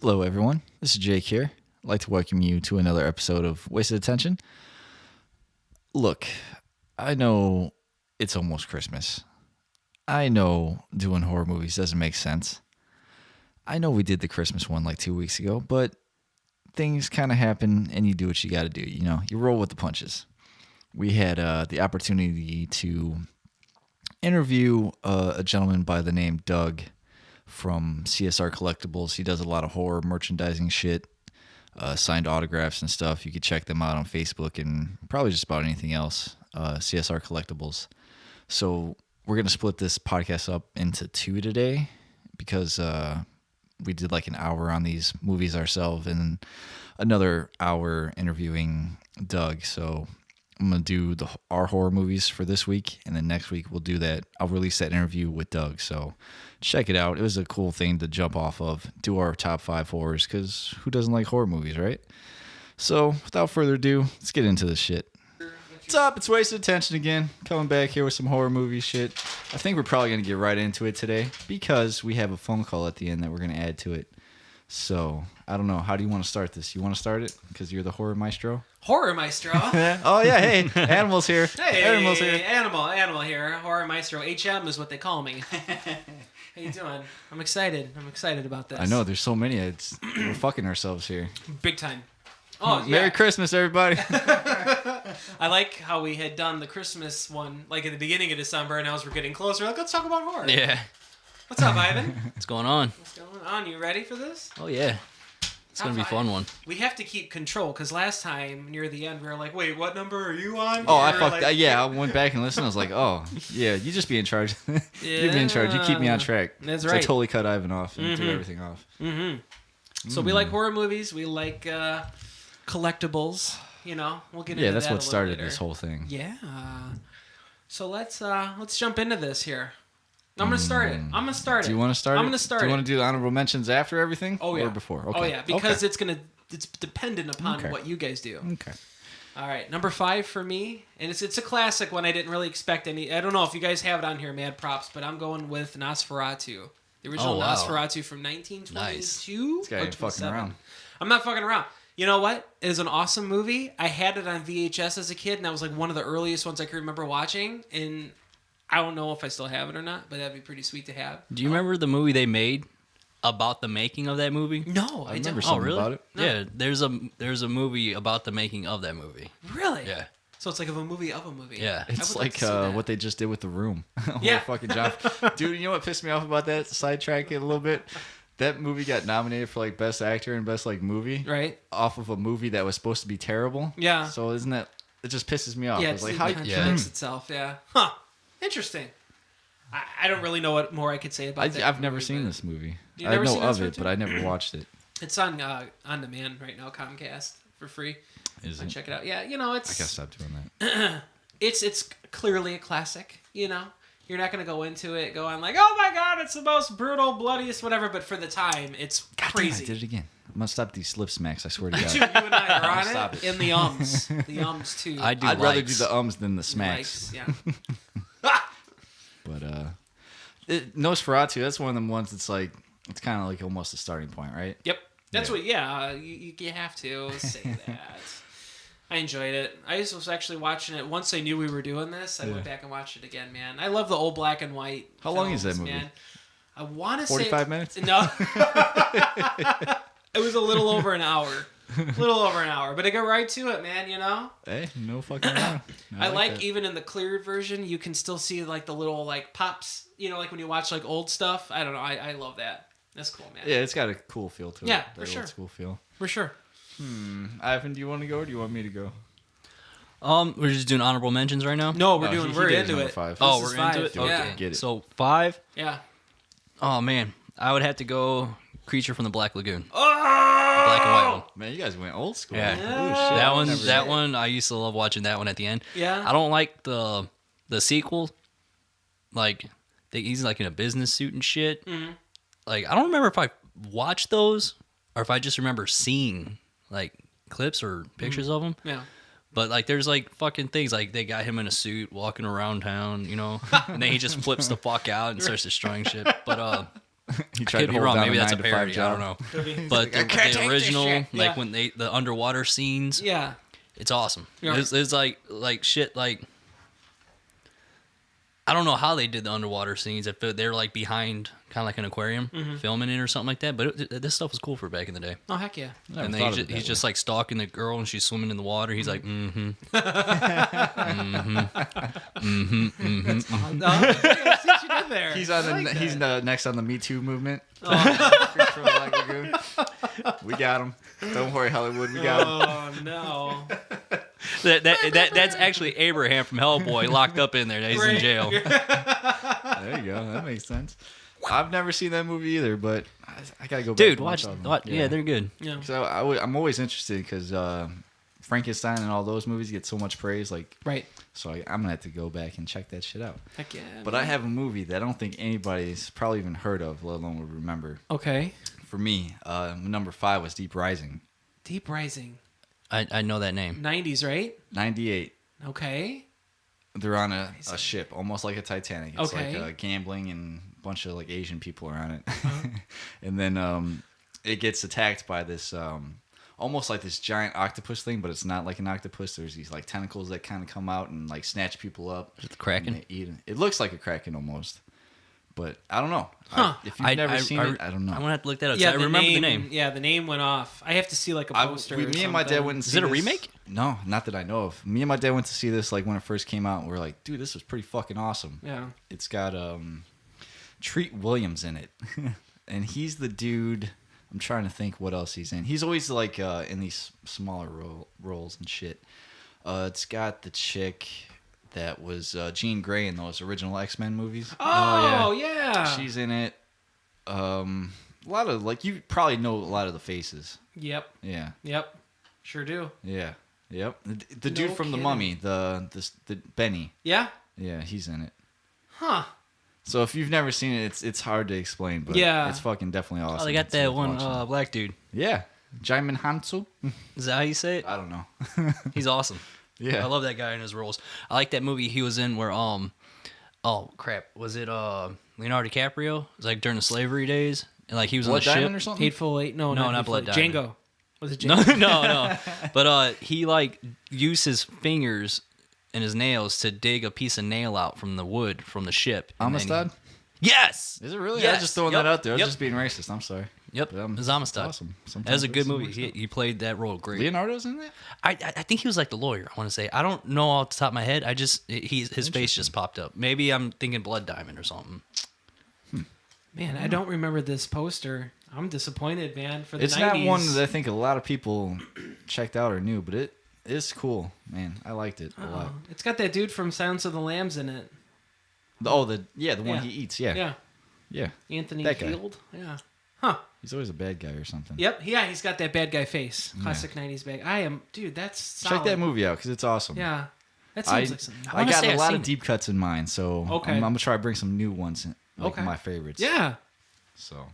Hello, everyone. This is Jake here. I'd like to welcome you to another episode of Wasted Attention. Look, I know it's almost Christmas. I know doing horror movies doesn't make sense. I know we did the Christmas one like 2 weeks ago, but things kind of happen and you do what you got to do. You know, you roll with the punches. We had the opportunity to interview a gentleman by the name Doug from CSR Collectibles. He does a lot of horror merchandising shit, signed autographs and stuff. You could check them out on Facebook and probably just about anything else, CSR Collectibles. So we're going to split this podcast up into two today because we did like an hour on these movies ourselves and another hour interviewing Doug. So I'm going to do our horror movies for this week, and then next week we'll do that. I'll release that interview with Doug, so check it out. It was a cool thing to jump off of, do our top 5 horrors, because who doesn't like horror movies, right? So without further ado, let's get into this shit. What's up? It's Wasted Attention again, coming back here with some horror movie shit. I think we're probably going to get right into it today, because we have a phone call at the end that we're going to add to it. So, I don't know. How do you want to start this? You want to start it? Because you're the horror maestro? Horror Maestro. Oh, yeah. Hey, Animal's here. Hey, Animal's here. Animal here. Horror Maestro. HM is what they call me. How you doing? I'm excited. I'm excited about this. I know. There's so many. We're fucking ourselves here. Big time. Oh, yeah. Merry Christmas, everybody. I like how we had done the Christmas one, like at the beginning of December, and as we're getting closer, like, let's talk about horror. Yeah. What's up, Ivan? What's going on? What's going on? You ready for this? Oh, yeah. It's going to be a fun one. We have to keep control, because last time, near the end, we were like, wait, what number are you on? Oh, I We were fucked. like, Yeah, I went back and listened. I was like, oh, yeah, you just be in charge. You be in charge. You keep me on track. That's So right. I totally cut Ivan off and threw everything off. So we like horror movies. We like collectibles. You know, we'll get into Yeah, that's that what a little started later. this whole thing. Yeah. So let's jump into this here. I'm gonna start it. Do you want to start it? I'm gonna start Do you it. want to do the honorable mentions after everything? Oh yeah. Or before? Okay. Oh yeah, because Okay. it's dependent upon Okay. what you guys do. Okay. All right, number 5 for me, and it's a classic one. I didn't really expect any. I don't know if you guys have it on here, mad props, but I'm going with Nosferatu, the original Oh, wow. Nosferatu from 1922. This guy ain't fucking 27. around. I'm not fucking around. You know what? It is an awesome movie. I had it on VHS as a kid, and that was like one of the earliest ones I can remember watching. And I don't know if I still have it or not, but that'd be pretty sweet to have. Do you remember the movie they made about the making of that movie? No, I I remember don't. something Oh, really? about it. No. Yeah, there's a movie about the making of that movie. Really? Yeah. So it's like of a movie of a movie. Yeah. I It's would like to see that. what they just did with The Room. Yeah. Fucking John. Dude, you know what pissed me off about that? Sidetrack it a little bit. That movie got nominated for like Best Actor and Best like Movie Right? off of a movie that was supposed to be terrible. Yeah. So isn't that? It just pisses me off. Yeah, I it's was like, like how? it Yeah. contradicts itself. Yeah. Huh. Interesting. I don't really know what more I could say about that. I've never movie, seen but this movie. You I never know seen of this it, one, but I never watched it. It's on demand right now, Comcast for free. Is I it? check it out. Yeah, you know I it's gotta stop doing that. it's clearly a classic. You know, you're not gonna go into it going like, oh my god, it's the most brutal, bloodiest, whatever. But for the time, it's God damn, crazy. I did it again. I'm gonna stop these slip smacks. I swear to Dude, you God. and I are on Stop it it. in the ums. The ums too. I do I'd rather do likes. the ums than the smacks. Likes, yeah. But Nosferatu, that's one of them ones that's like it's kind of like almost a starting point, right? Yep. That's Yeah. what. Yeah. You have to say that. I enjoyed it. I was actually watching it once I knew we were doing this. I went back and watched it again, man. I love the old black and white. How long is that films, movie? Man. I want to say 45 minutes? No. It was a little over an hour. But I go right to it, man. You know. Hey, no fucking around. I like that. even in the cleared version, you can still see like the little like pops. You know, like when you watch like old stuff. I don't know. I love that. That's cool, man. Yeah, it's got a cool feel to it. Yeah, that for sure. Old school feel. For sure. Ivan, do you want to go or do you want me to go? We're just doing honorable mentions right now? No, we're No, doing. he We're did his into number it. 5. Oh, This is we're into 5. it? Do it. Okay. Get it. So 5. Yeah. Oh, man. I would have to go Creature from the Black Lagoon. Oh! Black and white one. Man, you guys went old school. Yeah. Ooh, shit. That one, Never- that one, I used to love watching that one at the end. Yeah. I don't like the sequel. Like, he's like in a business suit and shit. Mhm. Like, I don't remember if I watched those or if I just remember seeing like clips or pictures of him. Yeah. But like, there's like fucking things like they got him in a suit walking around town, you know, and then he just flips the fuck out and starts destroying shit. But He I could be wrong. Maybe that's a parody. I don't know. Could be. But I can't take the this original, shit. like Yeah. when the underwater scenes, Yeah. it's awesome. Yeah. It's like shit. Like I don't know how they did the underwater scenes. If they're like behind, kind of like an aquarium, filming it or something like that. But this stuff was cool for back in the day. Oh heck yeah. Never And then thought of it that he's way. just like stalking the girl, and she's swimming in the water. He's like, Oh, I see what you did there. He's on I like he's that. next on the Me Too movement. Oh. Fish from the Black Lagoon. We got him. Don't worry, Hollywood. We got him. Oh no. that's actually Abraham from Hellboy locked up in there. He's in Right. jail. There you go. That makes sense. I've never seen that movie either, but I gotta go back. Dude, and watch. all of them. Watch yeah, they're good. Yeah. So I'm always interested because Frankenstein and all those movies get so much praise. Like, Right. so I'm gonna have to go back and check that shit out. Heck yeah. But I have a movie that I don't think anybody's probably even heard of, let alone would remember. Okay. For me, number 5 was Deep Rising, Deep Rising. I know that name. 90s, right? 98. Okay. They're on a ship, almost like a Titanic. It's Okay. like gambling, and a bunch of like Asian people are on it. And then it gets attacked by this almost like this giant octopus thing, but it's not like an octopus. There's these like tentacles that kind of come out and like snatch people up. Is it the Kraken? and they eat it. It looks like a kraken almost, but I don't know. Huh. If you've never seen it, I don't know. I'm gonna have to look that up. Yeah, I remember the name. Yeah, the name went off. I have to see like a poster. Me and my dad went and Is see it a this- remake? No, not that I know of. Me and my dad went to see this like when it first came out. And we're like, dude, this was pretty fucking awesome. Yeah. It's got Treat Williams in it, and he's the dude. I'm trying to think what else he's in. He's always like in these smaller roles and shit. It's got the chick that was Jean Grey in those original X-Men movies. Oh, yeah. She's in it. A lot of like you probably know a lot of the faces. Yep. Yeah. Yep. Sure do. Yeah. Yep. The dude No from The kidding. Mummy, the Benny. Yeah. Yeah, he's in it. Huh. So if you've never seen it, it's hard to explain, but Yeah. it's fucking definitely awesome. Oh, they got It's that worth one watching. black dude. Yeah. Jaimin Hansu? Is that how you say it? I don't know. He's awesome. Yeah. I love that guy in his roles. I like that movie he was in where oh crap, was it Leonardo DiCaprio? It was like during the slavery days, and like he was Blood on the Diamond or ship. something? Hateful Eight. No, No, not Hateful Blood Eight. Diamond. Django. Was it No, Django? no. But he like used his fingers and his nails to dig a piece of nail out from the wood from the ship. and then Amistad? Yes. Is it really? I Yes. was just throwing Yep. that out there. I was Yep. just being racist. I'm sorry. Yep. But, It was Amistad. Awesome. That was a good Sometimes movie. racism works He played that role out. great. Leonardo's in that? I think he was like the lawyer. I want to say. I don't know off the top of my head. I just his face just popped up. Maybe I'm thinking Blood Diamond or something. Man, I don't remember this poster. I'm disappointed, man. For the It's 90s. not one that I think a lot of people checked out or knew, but it is cool, man. I liked it a lot. Oh, it's got that dude from Silence of the Lambs in it. The one Yeah. he eats. Yeah. Yeah. Yeah. Anthony That guy. Field. Yeah. Huh. He's always a bad guy or something. Yep. Yeah, he's got that bad guy face. Classic 90s bad. Dude, that's solid. Check that movie out because it's awesome. Yeah. That I, seems like something. I I wanna got say a I've lot seen of it. deep cuts in mind, so Okay. I'm gonna try to bring some new ones, like Okay. my favorites. Yeah. So I'm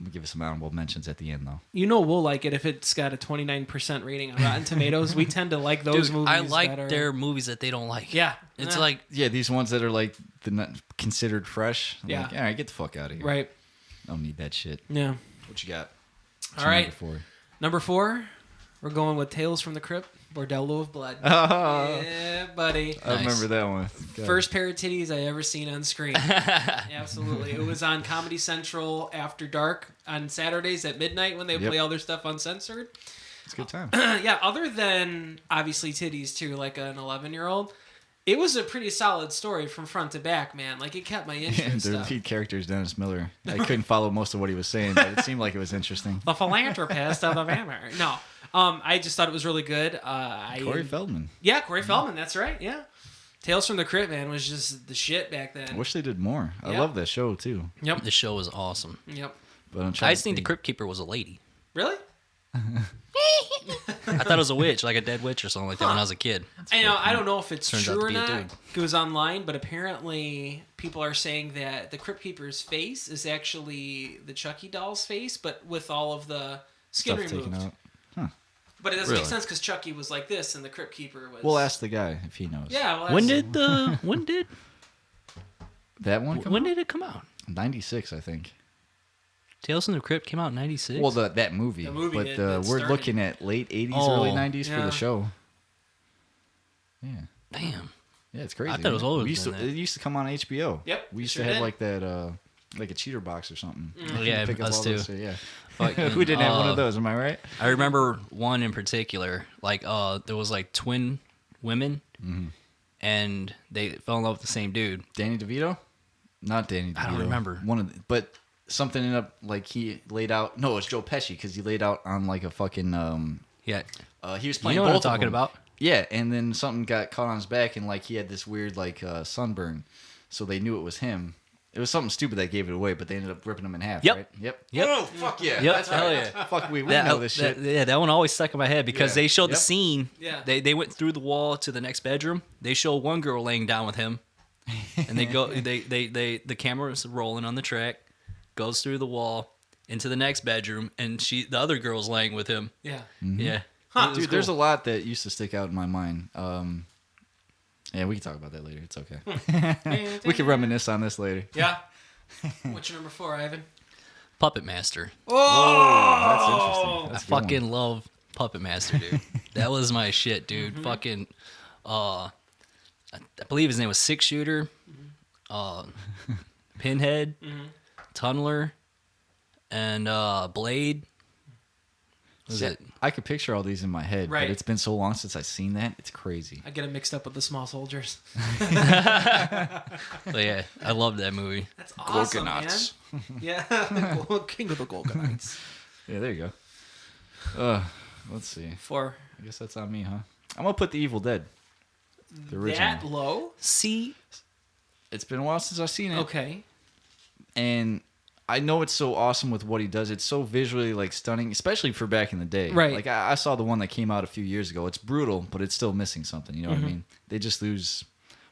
gonna give it some honorable mentions at the end, though. You know we'll like it if it's got a 29% rating on Rotten Tomatoes. We tend to like those Dude, movies I like better. their movies that they don't like. Yeah. It's Yeah. like Yeah, these ones that are like considered fresh. I'm Yeah. like, all right, get the fuck out of here. Right. I don't need that shit. Yeah. What you got? All right. Number 4. Number 4, we're going with Tales from the Crypt, Bordello of Blood. Oh, Yeah, buddy. I Nice. remember that one. God. First pair of titties I ever seen on screen. Absolutely. It was on Comedy Central after dark on Saturdays at midnight when they Yep. play all their stuff uncensored. It's a good time. Yeah, other than obviously titties too, like an 11-year-old, it was a pretty solid story from front to back, man. Like it kept my Yeah, interest. the up. lead character is Dennis Miller. I couldn't follow most of what he was saying, but it seemed like it was interesting. The philanthropist of the vampire. No, I just thought it was really good. Corey Feldman. Yeah, Corey Feldman. That's right. Yeah, Tales from the Crypt, man, was just the shit back then. I wish they did more. I Yeah. love that show too. Yep. the show was awesome. Yep. But I'm trying I to just think the think. Crypt Keeper was a lady. Really? I thought it was a witch, like a dead witch or something like that when I was a kid. I don't know if it's Turns out true to or be a not. dude. It was online, but apparently people are saying that the Crypt Keeper's face is actually the Chucky doll's face, but with all of the skin Stuff removed. taken out. But it doesn't make Really? sense because Chucky was like this, and the Crypt Keeper was. We'll ask the guy if he knows. Yeah. Well, When that's- did That one come when out? did it come out? 96, I think. Tales from the Crypt came out in '96. Well, that movie. The movie but did, that we're started. looking at late 80s, Oh, early 90s for yeah. the show. Yeah. damn. Yeah, it's crazy. I thought it was man. older We used to, than that. It used to come on HBO. Yep, We used sure to have did. like that, like a cheater box or something. Oh, yeah, Pick up us all too. those shit, yeah. Fucking, Who didn't have one of those? Am I right? I remember one in particular. Like, there was like twin women, and they fell in love with the same dude. Danny DeVito? Not Danny DeVito. I don't remember. One of but something ended up like he laid out. No, it's Joe Pesci because he laid out on like a fucking. Yeah, He was you playing know both what I'm of talking them. about. Yeah, and then something got caught on his back, and like he had this weird like sunburn, so they knew it was him. It was something stupid that gave it away, but they ended up ripping him in half. Yep. Right? Yep. Yep. Oh fuck yeah! Yep, That's hell right. yeah. Fuck, we That, know this shit. that one always stuck in my head because Yeah. they showed the Yep. scene. Yeah. They went through the wall to the next bedroom. They show one girl laying down with him, and they go. The camera's rolling on the track, goes through the wall into the next bedroom, and the other girl's laying with him. Yeah. Yeah. Huh. Dude, there's a lot that used to stick out in my mind. Yeah, we can talk about that later. It's okay. We can reminisce on this later. Yeah. What's your number 4, Ivan? Puppet Master. Oh, That's interesting. That's a good one. Fucking love Puppet Master, dude. That was my shit, dude. Fucking, I believe his name was Six Shooter, Pinhead, Tunneler, and Blade. What was See, it? I could picture all these in my head, Right. but it's been so long since I've seen that. It's crazy. I get them mixed up with the Small Soldiers. But yeah, I loved that movie. That's awesome, Gorgonauts. man. Yeah. King of the Gorgonauts. Yeah, there you go. Let's see. 4. I guess that's on me, huh? I'm gonna put the Evil Dead. The original. That low? See, It's been a while since I've seen it. Okay. And I know it's so awesome with what he does. It's so visually like stunning, especially for back in the day. Right. Like I saw the one that came out a few years ago. It's brutal, but it's still missing something. You know Mm-hmm. what I mean? They just lose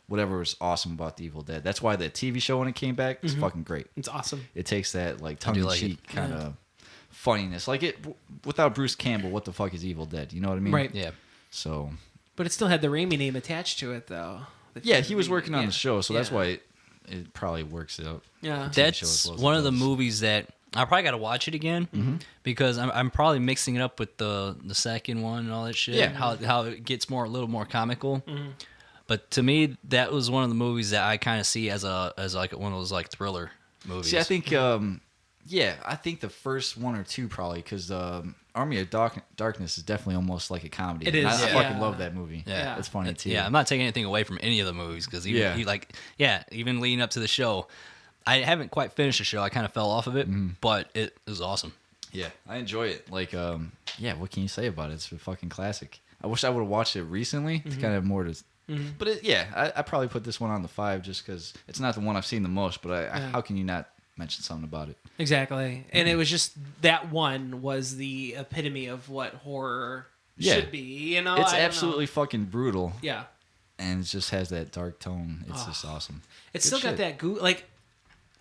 whatever was awesome about the Evil Dead. That's why the TV show when it came back was fucking great. It's awesome. It takes that like tongue do in like cheek it. kind of funniness. Like it without Bruce Campbell, what the fuck is Evil Dead? You know what I mean? Right. yeah, So But it still had the Raimi name attached to it, though. yeah, he was working on Yeah. the show, so that's Yeah. why it probably works out. Yeah. show as that's well as one it of the does. movies that I probably got to watch it again because I'm probably mixing it up with the second one and all that shit. Yeah. How it gets a little more comical. But to me, that was one of the movies that I kind of see as like one of those like thriller movies. See, I think, I think the first one or two probably because Army of Darkness is definitely almost like a comedy. It And is, I yeah. fucking love that movie. Yeah. It's funny too. Yeah, I'm not taking anything away from any of the movies because even Yeah. even leading up to the show, I haven't quite finished the show. I kind of fell off of it, but it was awesome. Yeah, I enjoy it. Like, what can you say about it? It's a fucking classic. I wish I would have watched it recently to kind of have more to. But I probably put this one on the 5 just because it's not the one I've seen the most. But how can you not mention something about it? Exactly. And it was just that one was the epitome of what horror Yeah. should be. You know, It's I don't know. absolutely fucking brutal, Yeah. and it just has that dark tone. It's just awesome. It's Good still got shit. that like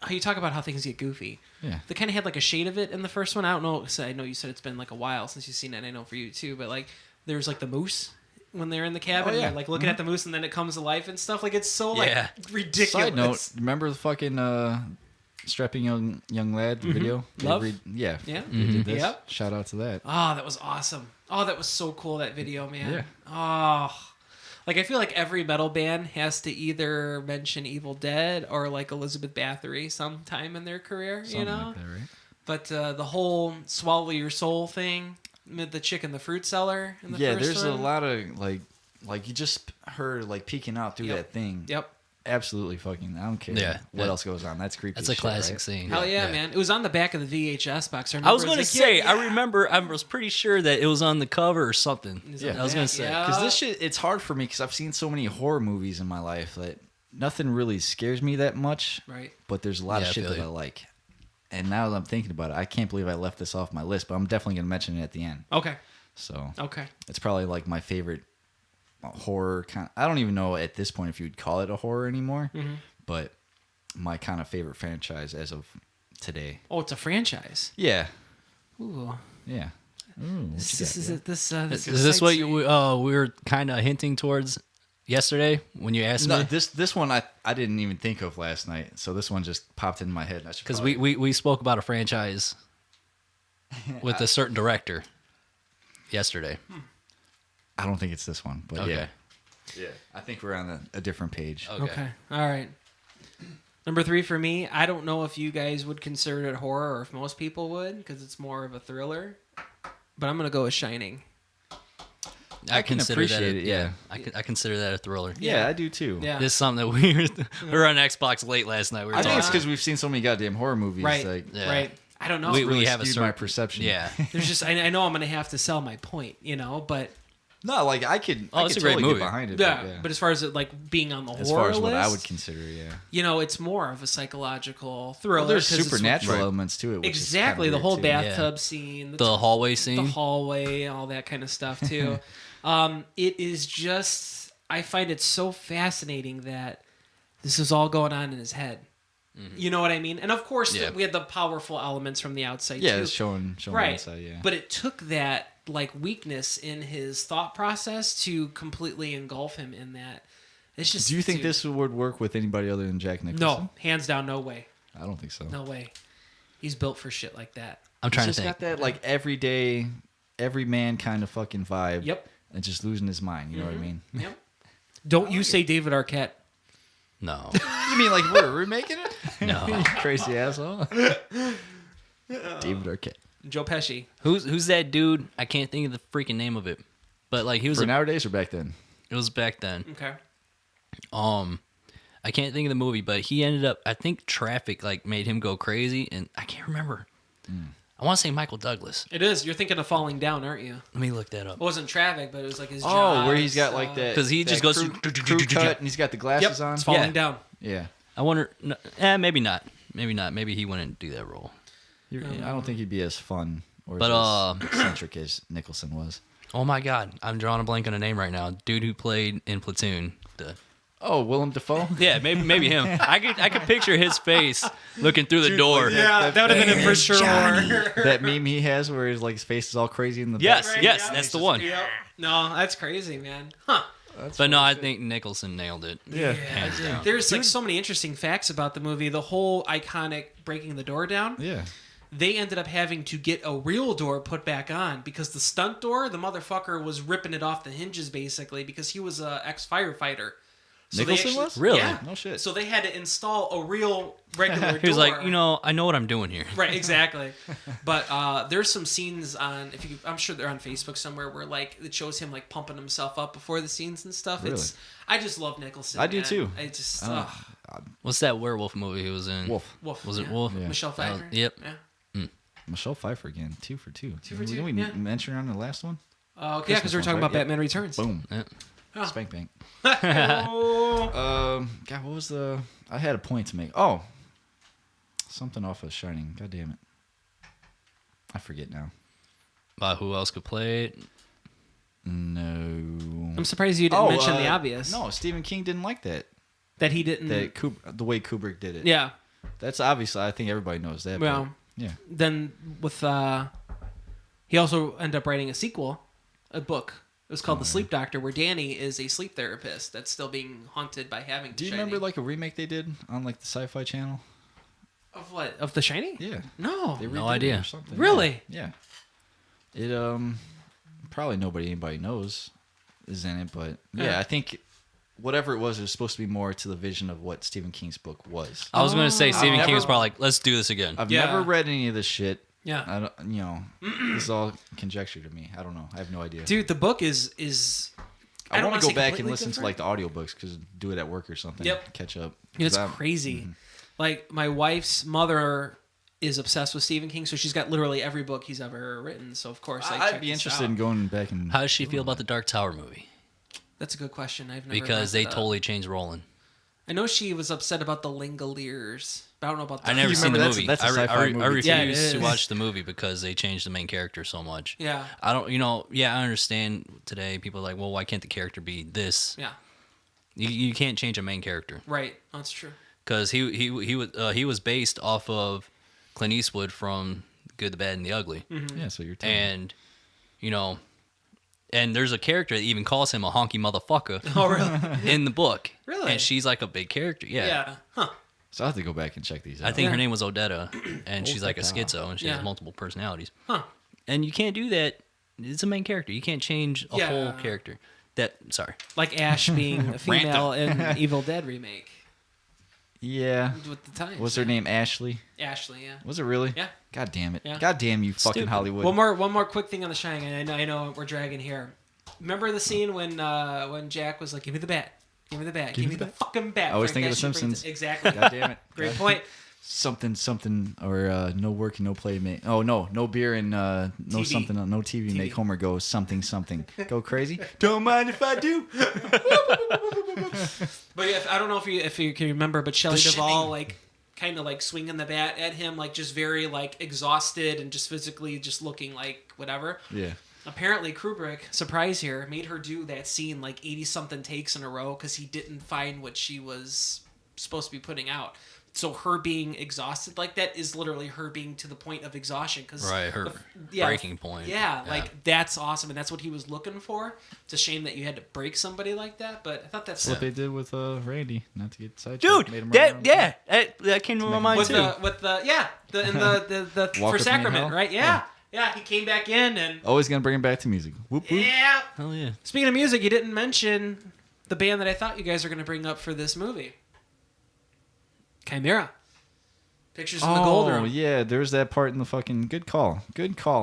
how you talk about how things get goofy. Yeah. They kind of had like a shade of it in the first one. I don't know. So I know you said it's been like a while since you've seen it. And I know for you too. But like there's like the moose when they're in the cabin. Oh, yeah. And, like looking at the moose and then it comes to life and stuff. Like it's so like Yeah. ridiculous. Side note: remember the fucking strapping young lad video? They Love? yeah, Yeah. They did this. Yep. Shout out to that. Oh, that was awesome. Oh, that was so cool, that video, man. Yeah. Oh. Like, I feel like every metal band has to either mention Evil Dead or, like, Elizabeth Bathory sometime in their career, Something you know? like that, right? But the whole swallow your soul thing, with the chick in the fruit cellar in the Yeah, first there's one. a lot of, like you just heard, like, peeking out through Yep. that thing. Yep. Absolutely fucking, I don't care Yeah, what that- else goes on. That's creepy That's as a shit, classic right? scene. Hell yeah, man. It was on the back of the VHS box. I was going to say, I remember, I was pretty sure that it was on the cover or something. Yeah. I was going to say. Yeah. Because this shit, it's hard for me because I've seen so many horror movies in my life that nothing really scares me that much. Right. But there's a lot Yeah, of I shit feel that you. I like. And now that I'm thinking about it, I can't believe I left this off my list, but I'm definitely going to mention it at the end. Okay. So Okay. it's probably like my favorite horror kind. I don't even know at this point if you'd call it a horror anymore, but my kind of favorite franchise as of today. Oh, it's a franchise. Yeah, Ooh. yeah. Ooh, what you got, This is yeah? this Is this what excites you, me. we were kind of hinting towards yesterday when you asked No, me? this one I didn't even think of last night, so this one just popped in my head. Because we spoke about a franchise with a certain director yesterday. I don't think it's this one, but Okay. yeah, I think we're on a different page. Okay. All right. Number 3 for me. I don't know if you guys would consider it horror or if most people would, because it's more of a thriller. But I'm gonna go with Shining. I can consider appreciate that it, yeah. I consider that a thriller. Yeah, I do too. Yeah. This is something that we were on Xbox late last night. We were I think it's talking. because we've seen so many goddamn horror movies. Right. Like, Yeah. Right. I don't know. We really have a skewed my certain perception. Yeah. There's just I know I'm gonna have to sell my point, but No, like I could. Oh, I it's could a great totally movie. get behind it. yeah. But as far as it like being on the as horror far as what I list, would consider, yeah. it's more of a psychological thriller. Well, there's 'cause it's- supernatural elements to it. Which Exactly, is the kinda whole weird, too. bathtub scene, The hallway the scene. hallway, all that kind of stuff too. It is just I find it so fascinating that this is all going on in his head. You know what I mean? And of course, Yeah. we had the powerful elements from the outside Yeah, too. it's showing right. inside. Yeah, But it took that like weakness in his thought process to completely engulf him in that. It's just. do you think dude, this would work with anybody other than Jack Nicholson? No, hands down, no way, I don't think so. no way. He's built for shit like that. I'm He's trying to just think. got that like everyday, every man kind of fucking vibe. Yep. And just losing his mind. You know what I mean? Yep. Don't you say David Arquette? No. You mean like we're remaking it? No. You crazy asshole. David Arquette. Joe Pesci. Who's that dude? I can't think of the freaking name of it. But like he was For nowadays or back then? it was back then. Okay. I can't think of the movie, but he ended up I think traffic like made him go crazy and I can't remember. I want to say Michael Douglas. It is. You're thinking of Falling Down, aren't you? Let me look that up. It wasn't traffic, but it was like his. Oh, where jaws, he's got like that. 'Cause he that just goes crew cut and he's got the glasses Yep. on. It's Falling Yeah. Down. Yeah. I wonder maybe not. Maybe not. Maybe he wouldn't do that role. I don't think he'd be as fun or But, as eccentric as Nicholson was. Oh my god, I'm drawing a blank on a name right now. Dude who played in Platoon. Oh, Willem Dafoe? Yeah, maybe him. I could picture his face looking through the door. Yeah, that would have been it for sure. That meme he has where his like his face is all crazy in the Yes, back. yes, that's the one. Yep. No, that's crazy, man. Huh. But no, I think Nicholson nailed it. Yeah. Hands down. There's like so many interesting facts about the movie. The whole iconic breaking the door down. Yeah. They ended up having to get a real door put back on because the stunt door, the motherfucker was ripping it off the hinges basically because he was a ex-firefighter. So they Nicholson was? Really? Yeah. No shit. So they had to install a real regular door. He was like, I know what I'm doing here. Right, exactly. But there's some scenes on, I'm sure they're on Facebook somewhere where like it shows him like pumping himself up before the scenes and stuff. Really? I just love Nicholson. I do man. too. I just What's that werewolf movie he was in? Wolf. Wolf. Was it yeah. Wolf? Yeah. Michelle Pfeiffer. Yep. Yeah. Michelle Pfeiffer again. 2 for 2. Two for two, Didn't we yeah. mention her on the last one? Yeah, because Christmas we were ones, talking right? about Yep. Batman Returns. Boom. Yeah. Oh. Spank bank. Oh. God, what was the... I had a point to make. Oh. Something off of Shining. God damn it. I forget now. Who else could play it? No. I'm surprised you didn't mention the obvious. No, Stephen King didn't like that. That he didn't. The way Kubrick did it. Yeah. That's obviously, I think everybody knows that. Well, but, yeah. then with he also ended up writing a sequel, a book. It was called The Sleep Doctor, where Danny is a sleep therapist that's still being haunted by having. Do you Shining. remember like a remake they did on like the Sci-Fi Channel? Of what? Of The Shining? Yeah. No. They No redid it idea. or something. Really? Yeah. It probably anybody knows is in it, but yeah, Yeah. I think whatever it was supposed to be more to the vision of what Stephen King's book was. I was going to say Stephen never- King was probably like, let's do this again. I've Yeah. never read any of this shit. Yeah. I don't, this is all conjecture to me. I don't know. I have no idea. Dude, the book is. I don't want to wanna go say back and completely listen to like the audiobooks because do it at work or something. Yep. Catch up. It's 'Cause I'm- crazy. Like my wife's mother is obsessed with Stephen King, so she's got literally every book he's ever written. So of course, I I'd checked be this interested out. in going back and. How does she feel about the Dark Tower movie? That's a good question. I've never Because read they that. totally changed Roland. I know she was upset about the Langoliers. But I don't know about. I never You seen the remember movie. that's a I sci-fi movie, too. refuse Yeah, it to is. watch the movie because they changed the main character so much. Yeah. I don't, I understand today people are like, well, why can't the character be this? Yeah. You can't change a main character Right. That's true. because he was based off of Clint Eastwood from Good, the Bad, and the Ugly, Yeah, so you're telling me. and you know, And there's a character that even calls him a honky motherfucker Oh, really? in the book. Really? And she's like a big character. Yeah. Yeah. Huh. So I have to go back and check these out. I think Yeah. her name was Odetta, and she's like a Odetta. schizo, and she Yeah. has multiple personalities. Huh. And you can't do that. It's a main character. You can't change a Yeah. whole character. Sorry. Like Ash being a female in Evil Dead remake Yeah. with the times. Was her name Ashley? Ashley? Yeah. Was it really? Yeah. God damn it. Yeah. God damn you, fucking Stupid. Hollywood. One more quick thing on The Shining. I know we're dragging here. Remember the scene when Jack was like, "Give me the bat, give me the bat, give me the fucking bat." I always Frank think of The Casey brings Simpsons. it- Exactly. God damn it. Great God. point. Something, or no work and no play make. Oh no beer and no TV. something, no TV, TV. make Homer go something. Go crazy. Don't mind if I do. But yeah, I don't know if you can remember, but Shelley The Duvall Shining. like kind of like swinging the bat at him, like just very like exhausted and just physically just looking like whatever. Yeah. Apparently Kubrick, surprise here, made her do that scene like 80 something takes in a row because he didn't find what she was supposed to be putting out. So her being exhausted like that is literally her being to the point of exhaustion. Cause Right, her breaking point. Yeah, Yeah. like that's awesome, and that's what he was looking for. It's a shame that you had to break somebody like that, but I thought that's That's what they did with Randy. Not to get sidetracked. Dude, Made him run around. that came to my make mind with too. the Walk for With Me in Sacrament, Hell? right? Yeah. Yeah, he came back in and Always gonna bring him back to music. Whoop whoop. yeah. Hell yeah. Speaking of music, you didn't mention the band that I thought you guys were going to bring up for this movie. Chimera. Pictures in the Gold Room. yeah, there's that part in the fucking good call,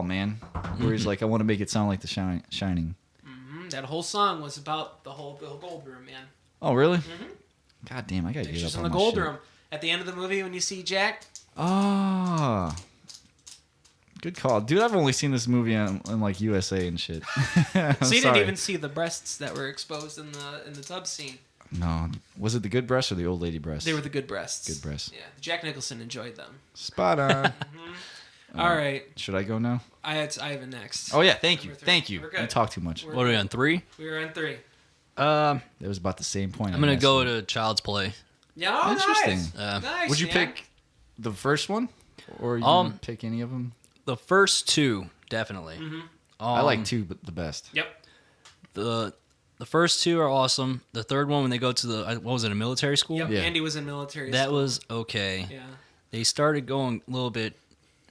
man. Where he's like, I want to make it sound like The Shining. That whole song was about the whole Gold Room, man. Oh really? God damn, I gotta get Pictures up in on the my Gold shit. Room. At the end of the movie, when you see Jack, Ah, good call, dude. I've only seen this movie on like USA and shit. I'm so you sorry. didn't even see the breasts that were exposed in the tub scene. No, was it the good breast or the old lady breast? They were the good breasts. Good breasts. Yeah, Jack Nicholson enjoyed them. Spot on. All right, Should I go now? I have a next. Oh yeah, thank you, Number 3. thank you. We're good. You talk too much. We're- What are we on 3? We were on 3. It was about the same point. I'm gonna go to Child's Play. Yeah, oh, Interesting. Nice. Nice. Would you man. pick the first one, or you Um, didn't pick any of them? The first 2, definitely. I like 2, but the best. Yep. The first 2 are awesome. The third one, when they go to the what was it, a military school? Yep. Yeah. Andy was in military. That school. was okay. Yeah. They started going a little bit,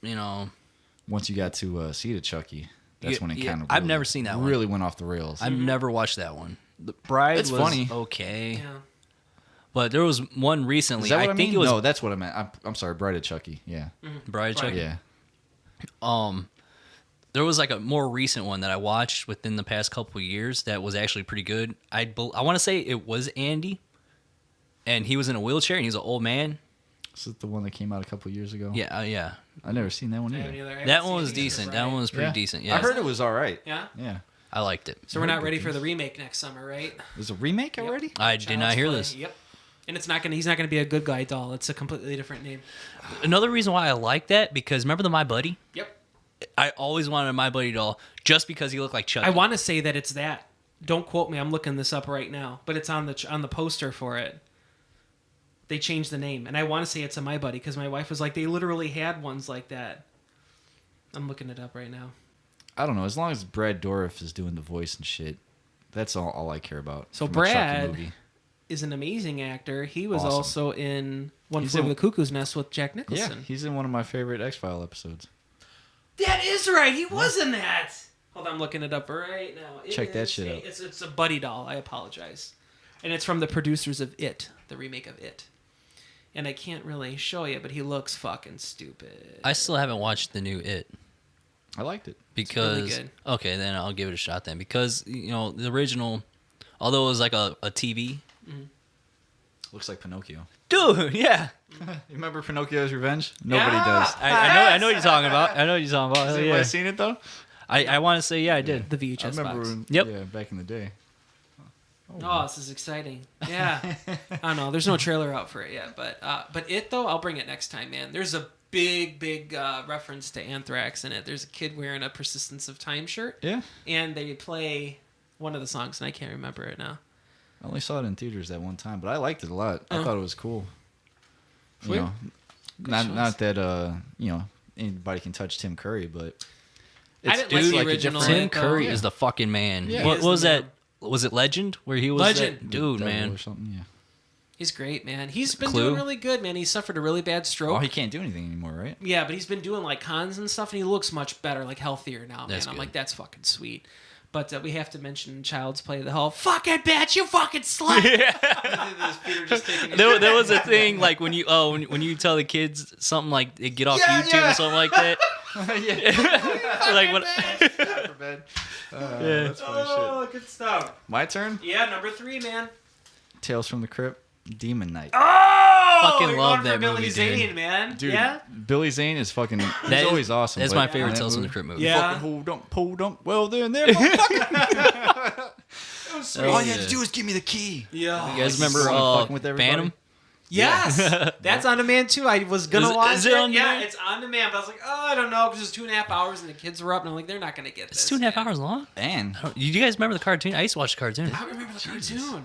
you know. Once you got to Seed of Chucky, that's Yeah, when it yeah. kind of. I've never seen that one. Really went off the rails. I've never watched that one. The Bride It's was funny. okay, Yeah. but there was one recently. Is that what I think mean? it was No, that's what I meant. I'm sorry, Bride of Chucky. Yeah, Bride of Chucky. yeah. There was like a more recent one that I watched within the past couple of years that was actually pretty good. I want to say it was Andy, and he was in a wheelchair and he was an old man. Is it the one that came out a couple years ago? Yeah, yeah. I never seen that one I haven't either. either. I haven't That seen one was it either, decent. right? That one was pretty decent. Yeah, I heard it was all right. Yeah. Yeah. I liked it. So we're not ready for the remake next summer, right? There's a remake Yep. already? I did not Child's hear Play. this. Yep. And it's not gonna. He's not gonna be a good guy doll. It's a completely different name. Another reason why I like that because remember the My Buddy? Yep. I always wanted a My Buddy doll just because he looked like Chucky. I want to say that it's that. Don't quote me. I'm looking this up right now, but it's on the poster for it. They changed the name, and I want to say it's a My Buddy because my wife was like, they literally had ones like that. I'm looking it up right now. I don't know. As long as Brad Dourif is doing the voice and shit, that's all I care about. So from a Chucky Brad movie. is an amazing actor. He was Awesome. also in One He's Flew Over in- the Cuckoo's Nest with Jack Yeah, Nicholson. he's in one of my favorite X-File episodes. That is right. He was in that. Hold on, I'm looking it up right now. Check that shit out. It's a buddy doll. I apologize. And it's from the producers of It, the remake of It. And I can't really show you, but he looks fucking stupid. I still haven't watched the new It I liked it. because good. okay, then I'll give it a shot then because you know the original, although it was like a TV. Looks like Pinocchio. Dude, yeah, You remember Pinocchio's Revenge? Nobody Yeah. does. I know what you're talking about. I know what you're talking about. Has Hell anybody yeah. seen it though? I want to say yeah, I did. The I VHS remember. box. When, Yep. Yeah, back in the day. Oh, this is exciting. Yeah. I don't know. There's no trailer out for it yet, but It though, I'll bring it next time, man. There's a big reference to Anthrax in it. There's a kid wearing a Persistence of Time shirt, Yeah. and they play one of the songs, and I can't remember it now. I only saw it in theaters that one time, but I liked it a lot. I Oh. thought it was cool. Sweet. You know, Good not choice. not that you know, anybody can touch Tim Curry, but I didn't like the like a original. Tim yet, though. Curry is the fucking man. Yeah. What He is was the that? man. Was it Legend where he was Legend. that dude, Devil man? or something. Yeah. He's great, man. He's been Clue? doing really good, man. He suffered a really bad stroke. Oh, he can't do anything anymore, right? Yeah, but he's been doing like cons and stuff, and he looks much better, like healthier now, man. That's I'm good. like, that's fucking sweet. But we have to mention Child's Play the whole fucking bitch, you fucking slut. There was a thing like when you when you tell the kids something like they get off YouTube or something like that. Like what? That's funny shit. Oh, good stuff. My turn. Yeah, number 3, man. Tales from the Crypt, Demon Knight. Oh, Fucking you're love going for that Billy movie, Zane, dude. man. Dude, Yeah. Billy Zane is fucking. He's That is- always awesome. That's but my favorite that Tales from the movie- Crypt movie. Yeah. Fucking hold up. Well, then there, motherfucker. Oh, All you had yeah. to do is give me the key. Yeah. You guys remember fucking with everybody? Phantom? Yes, that's on demand too. I was gonna Is it- watch is it on Yeah, demand? it's on demand. But I was like, oh, I don't know, because it's 2.5 hours and the kids were up, and I'm like, they're not gonna get this. It's 2.5 man. hours long. And You guys remember the cartoon? I used to watch the cartoon I remember the cartoon.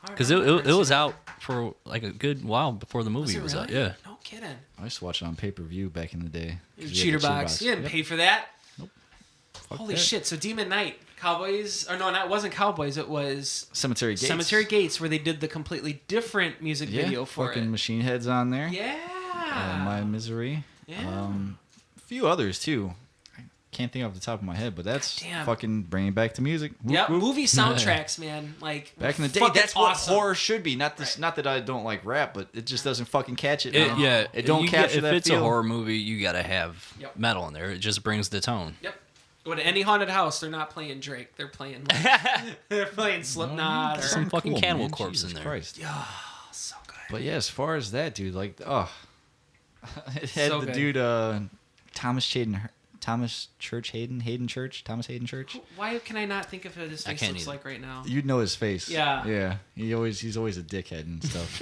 because it was out for like a good while before the movie was out. Yeah. No kidding. I used to watch it on pay-per-view back in the day. It 'Cause was you cheater had the box. You didn't pay for that. Fuck Holy that. shit! So Demon Knight, Cowboys, or no, it wasn't Cowboys. It was Cemetery Gates. Cemetery Gates, where they did the completely different music Yeah, video for fucking it. Machine Head's on there. Yeah. My Misery. Yeah. A few others too. I can't think off the top of my head, but that's Goddamn. fucking bringing it back to music. Whoop, Yeah, whoop. movie soundtracks, man. Like Back in the day, fucking that's what awesome. horror should be. Not this. Not that I don't like rap, but it just doesn't fucking catch it. now. Yeah, it don't you capture if that it's feel. a horror movie, you gotta have Yep. metal in there. It just brings the tone. Yep. Go to any haunted house, they're not playing Drake. They're playing they're playing Slipknot or Some fucking Cool, Cannibal man. Corpse Jesus in there. Christ. oh, so good. But yeah, as far as that dude, like, it had So the good. dude Thomas Hayden Church. Why can I not think of what his I face can't looks either. like right now? You'd know his face. Yeah. yeah. He's always a dickhead and stuff.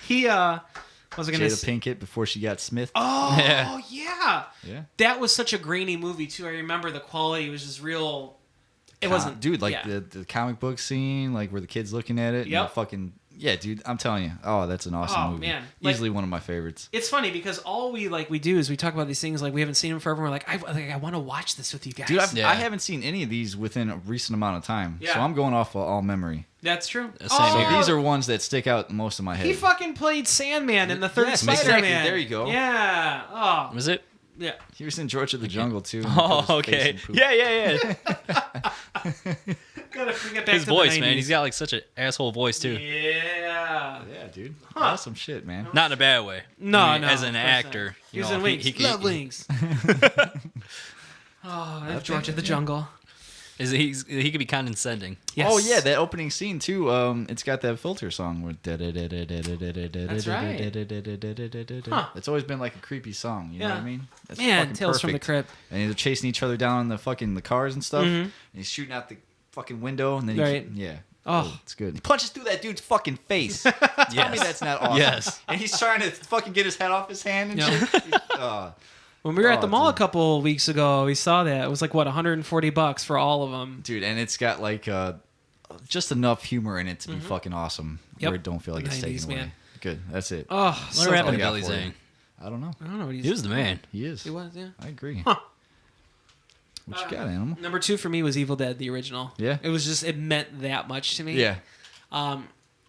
He what was I gonna Jada say? Pinkett before she got Smith. Oh Yeah. yeah. Yeah. That was such a grainy movie too. I remember the quality was just real. It wasn't, dude, like yeah. the comic book scene, like where the kids looking at it. And Yep. the fucking yeah, dude. I'm telling you. Oh, that's an awesome Oh, movie. man. Like- Easily one of my favorites. It's funny because all we do is we talk about these things like we haven't seen them forever. And we're like, I want to watch this with you guys. Dude, Yeah. I haven't seen any of these within a recent amount of time, so Yeah. I'm going off of all memory. That's true. Same So here. these are ones that stick out most of my head. He fucking played Sandman in the third Yes, Spider-Man. exactly. There you go. Yeah. Oh, Was it? yeah. He was in George of the Jungle too. Oh, okay. Yeah. Gotta bring it back His to voice, the 90s. man. He's got like such an asshole voice too. Yeah. Yeah, dude. Awesome shit, man. Not in a bad way. No, I mean, no. As an of course not. actor, He you was know, in Wings. he could- Love Wings. Oh, that's George of the Jungle. he could be condescending. Yes. Oh yeah, that opening scene too. It's got that filter song with. That's right. Huh. It's always been like a creepy song. You know what I Yeah. mean? That's Man, fucking Tales from the perfect. Crypt. And they're chasing each other down in the cars and stuff. Mhm. And he's shooting out the fucking window, and then Right. yeah. Oh. It's good. He punches through that dude's fucking face. Tell me that's not awesome. Yes. And he's trying to fucking get his head off his hand and Yeah. shit. When we were at the Oh, mall dude. a couple weeks ago, we saw that. It was like, what, $140 for all of them. Dude, and it's got like just enough humor in it to be fucking awesome. Yep. Where it don't feel like it's 90s, taken away. man. Good. That's it. Oh, What so happened to got Billy for you. Zane? I don't know. I don't know what He was the man. He is. He was, yeah. I agree. Huh. What you got, Animal? Number 2 for me was Evil Dead, the original. Yeah. It was just, it meant that much to me. Yeah.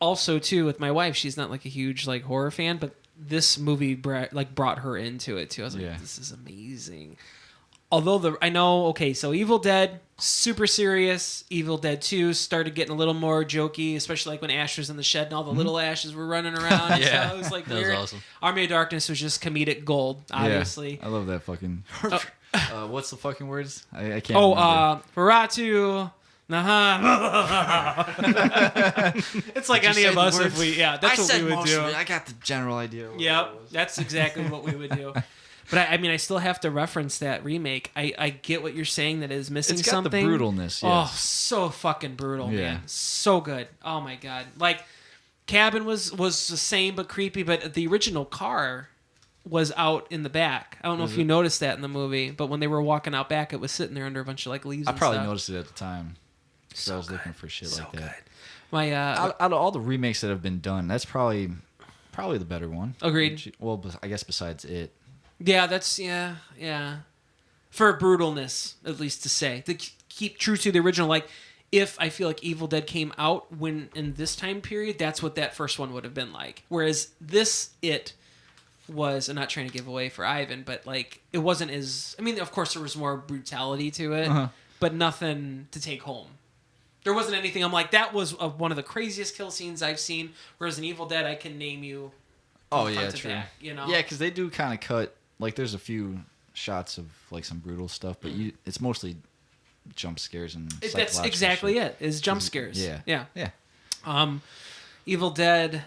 Also, too, with my wife, she's not like a huge like horror fan, but this movie brought her into it too. I was like, Yeah. this is amazing. Although I know, okay, so Evil Dead, super serious. Evil Dead 2 started getting a little more jokey, especially like when Ash was in the shed and all the little Ashes were running around. Yeah. So it was like That was weird. awesome. Army of Darkness was just comedic gold, obviously. Yeah. I love that fucking. What's the fucking words? I can't. Oh, remember. Baratu. It's like Did you any say of the us if words? we, yeah, that's I what said we would most do. of it. I got the general idea. What Yep, it was. that's exactly what we would do. But I mean, I still have to reference that remake. I get what you're saying, that it is missing It's got something. the brutalness. Oh, Yes. so fucking brutal, Yeah. man. So good. Oh my god. Like, Cabin was the same but creepy, but the original car was out in the back. I don't know if you noticed that in the movie, but when they were walking out back, it was sitting there under a bunch of like leaves. I and probably stuff. noticed it at the time. So I was looking for shit So like good. that. My Out of all the remakes that have been done, that's probably the better one. Agreed. Well, I guess besides it. yeah, that's yeah. for brutalness, at least to say. To keep true to the original, like, if I feel like Evil Dead came out when in this time period, that's what that first one would have been like. Whereas it was, I'm not trying to give away for Ivan, but like it wasn't as, I mean, of course there was more brutality to it, but nothing to take home. There wasn't anything I'm like, that was one of the craziest kill scenes I've seen, whereas in Evil Dead I can name you Oh front yeah, to true. back, you know? Yeah, because they do kind of cut. Like, there's a few shots of like some brutal stuff, but it's mostly jump scares and That's psychological exactly shit. it, is jump scares. Yeah. Evil Dead.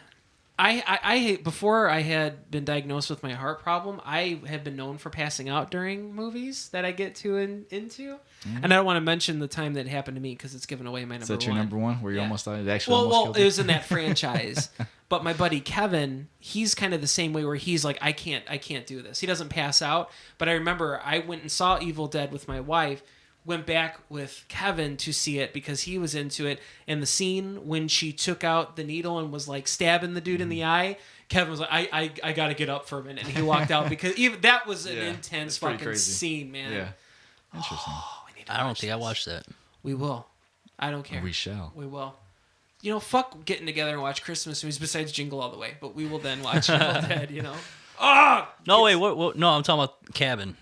I before I had been diagnosed with my heart problem, I had been known for passing out during movies that I get to into, and I don't want to mention the time that happened to me because it's given away my number Is that one. your number one where you Yeah. almost died? It actually almost Well, killed it you? was in that franchise. But my buddy Kevin, he's kind of the same way where he's like, I can't do this. He doesn't pass out. But I remember I went and saw Evil Dead with my wife, went back with Kevin to see it because he was into it. And the scene when she took out the needle and was like stabbing the dude in the eye, Kevin was like, I got to get up for a minute. And he walked out because even that was an Yeah, intense it's pretty fucking crazy. scene, man. Yeah. Interesting. We need to I don't watch think I this. watched that. We will. I don't care. We shall. We will. You know, fuck getting together and watch Christmas movies besides Jingle All the Way, but we will then watch Evil Dead, you know? No, wait, what? No, I'm talking about Cabin.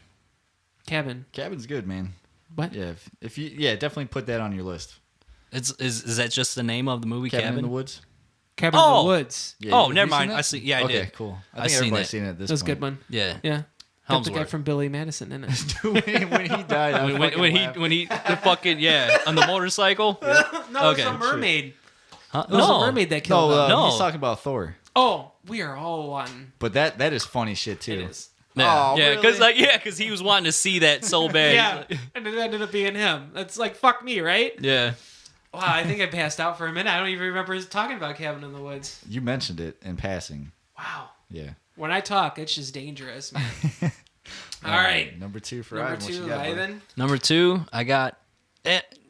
Cabin. Cabin's good, man. What? Yeah, if you definitely put that on your list. Is that just the name of the movie, Cabin in the Woods. Cabin in Oh! the Woods. Yeah, Oh, have never you seen mind. that? I see. Yeah, I okay, did. cool. I I think seen everybody's it. seen it at this That was a good point. one. Yeah. Yeah. Got the guy Helmsworth. from Billy Madison in it. when he died, I When he the fucking on the motorcycle. No, it was Okay, a mermaid. Huh? It was No. a mermaid that killed no, him. No. he's talking about Thor. Oh, we are all on. But that is funny shit too. It is. Yeah, Oh, yeah, because really? he was wanting to see that so bad. Yeah. And it ended up being him. That's like, fuck me, right? Yeah. Wow, I think I passed out for a minute. I don't even remember talking about Cabin in the Woods. You mentioned it in passing. Wow. Yeah. When I talk, it's just dangerous, man. All right. Number 2 for Number Ivan. What you 2, got, buddy? Ivan. Number 2, I got.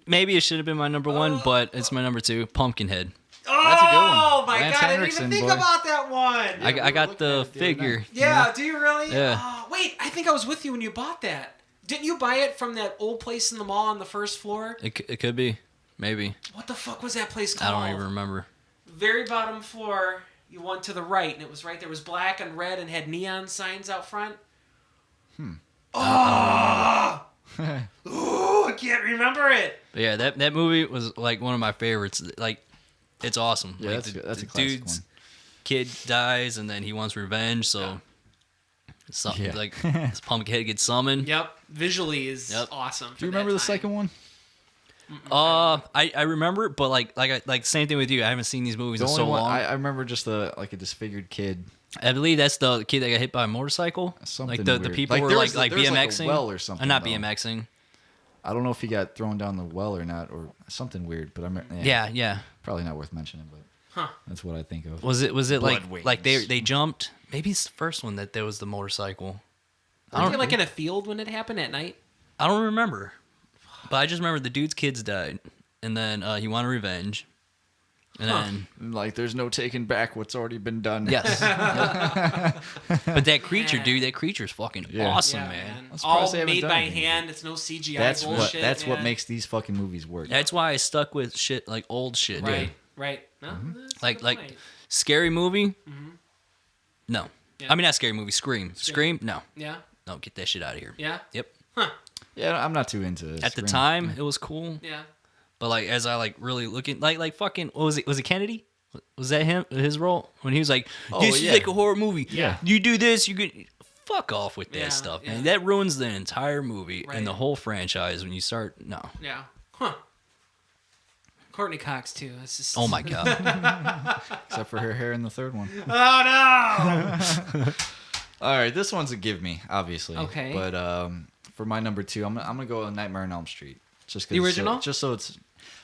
Maybe it should have been my number 1, but it's my number 2, Pumpkinhead. That's a good one. Oh my Lance god, I didn't Henriksen, even think boy. about that one. I we were got looking the at it the other figure. night. Yeah, do you really? Yeah. Oh, wait, I think I was with you when you bought that. Didn't you buy it from that old place in the mall on the first floor? It could be, maybe. What the fuck was that place I called? don't even remember. Very bottom floor. You went to the right, and it was right there. It was black and red and had neon signs out front. Oh! Ooh, I can't remember it. But yeah, that movie was like one of my favorites. Like, it's awesome. Yeah, like, that's a the classic dude's one. kid dies and then he wants revenge, so something Yeah. like this Pumpkinhead gets summoned. Yep, visually is Yep. awesome. Do you remember the second one? I remember, but like same thing with you. I haven't seen these movies The in only so one long. I remember just a disfigured kid. I believe that's the kid that got hit by a motorcycle. Something like the weird. people Like, were there like was- like there was, like, a BMXing well or something, not though. BMXing. I don't know if he got thrown down the well or not, or something weird. But Yeah. probably not worth mentioning. But Huh. that's what I think of. Was it Blood like wings. they jumped? Maybe it's the first one that there was the motorcycle. Were you like in a field when it happened at night? I don't remember, but I just remember the dude's kids died, and then he wanted revenge, and then Like, there's no taking back what's already been done. yes, but that creature, dude, that creature's fucking Yeah. awesome, Yeah, man. I'm surprised All they haven't made done by anything. hand. It's no CGI That's bullshit. what yeah. makes these fucking movies work. That's why I stuck with shit like old shit, dude. Right, right. No, Mm-hmm. that's a Like good like point. scary movie. No, Yeah. I mean not scary movie. Scream. No, Yeah, no, get that shit out of here. yeah, Yep. Yeah, I'm not too into it. At the time, it was cool. yeah. But like as I like really looking like fucking what was it? Was it Kennedy? Was that him? His role when he was like, Oh, "This yeah. is like a horror movie. Yeah. You do this, you get fuck off with that Yeah, stuff, yeah. man. That ruins the entire movie Right. and the whole franchise when you start. No. Yeah. Huh. Courtney Cox too. It's just. Oh my god. Except for her hair in the third one. Oh no! All right, this one's a give me, obviously. Okay. But for my number 2, I'm gonna go with Nightmare on Elm Street. Just 'cause The original? just so it's.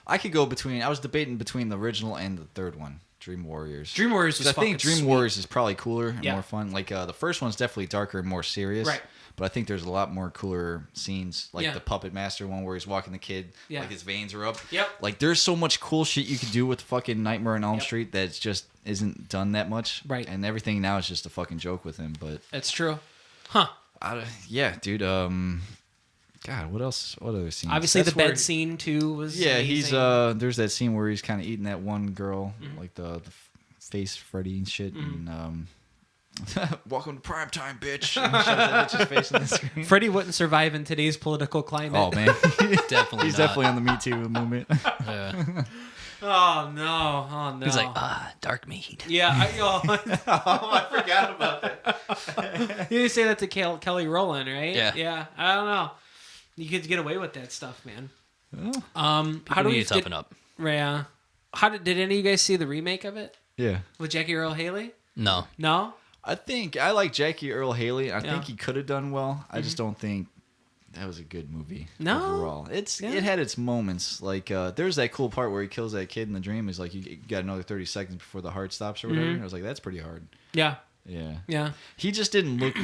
I could go between. I was debating between the original and the third one, Dream Warriors. Dream Warriors was 'Cause I think fucking Dream sweet. Warriors is probably cooler and Yeah. more fun. Like the first one's definitely darker and more serious. Right. But I think there's a lot more cooler scenes, like Yeah. the Puppet Master one where he's walking the kid, Yeah. like his veins are up. Yep. Like there's so much cool shit you could do with fucking Nightmare on Elm Yep. Street that just isn't done that much. Right. And everything now is just a fucking joke with him. But That's true. Huh. yeah, dude. God, what else? What other scenes? Obviously, That's the bed where- scene too was. Yeah, amazing. he's there's that scene where he's kind of eating that one girl, like the face Freddy and shit, and welcome to prime time, bitch. And he shoves that bitch's face in the screen. Freddie wouldn't survive in today's political climate. Oh man, Definitely he's not. definitely on the Me Too movement. Yeah. Oh no! Oh no! He's like, dark meat. yeah, I forgot about that. you didn't say that to Kelly Rowland, right? Yeah. Yeah. I don't know. You could get away with that stuff, man. How do People we need to toughen up. Yeah. Did any of you guys see the remake of it Yeah, with Jackie Earle Haley? No. No. I think I like Jackie Earle Haley. I Yeah. think he could have done well. I just don't think that was a good movie. No? overall, Yeah. it had its moments. Like there's that cool part where he kills that kid in the dream. He's like, you got another 30 seconds before the heart stops or whatever. I was like, that's pretty hard. Yeah. Yeah. Yeah. He just didn't look.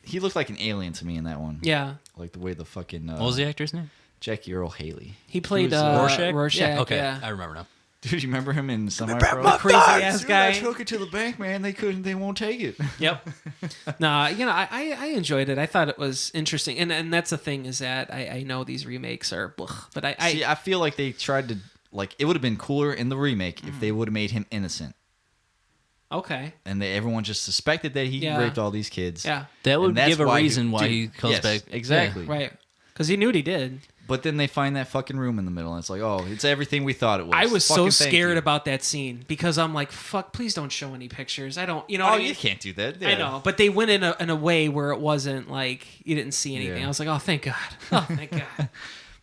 He looked like an alien to me in that one. Yeah. Like the way the fucking. What was the actor's name? Jackie Earle Haley. He played was, Rorschach? Rorschach. Yeah. Okay. Yeah. I remember now. Dude, you remember him in Semi Pro? Crazy ass guy. I took it to the bank, man. They couldn't. They won't take it. Yep. Nah, I enjoyed it. I thought it was interesting, and that's the thing is that I know these remakes are, but See, I feel like they tried to like. It would have been cooler in the remake if Mm. they would have made him innocent, okay, and everyone just suspected that he Yeah. raped all these kids. yeah, That would And that's give a why reason why dude, he comes yes, back. Exactly. right, because he knew what he did. But then they find that fucking room in the middle, and it's like, oh, it's everything we thought it was. I was so Fucking thank scared you. about that scene because I'm like, fuck, please don't show any pictures. I don't, you know. Oh, what I mean? you can't do that. I Yeah. know, but they went in a way where it wasn't like you didn't see anything. Yeah. I was like, oh, thank God. Oh, thank God.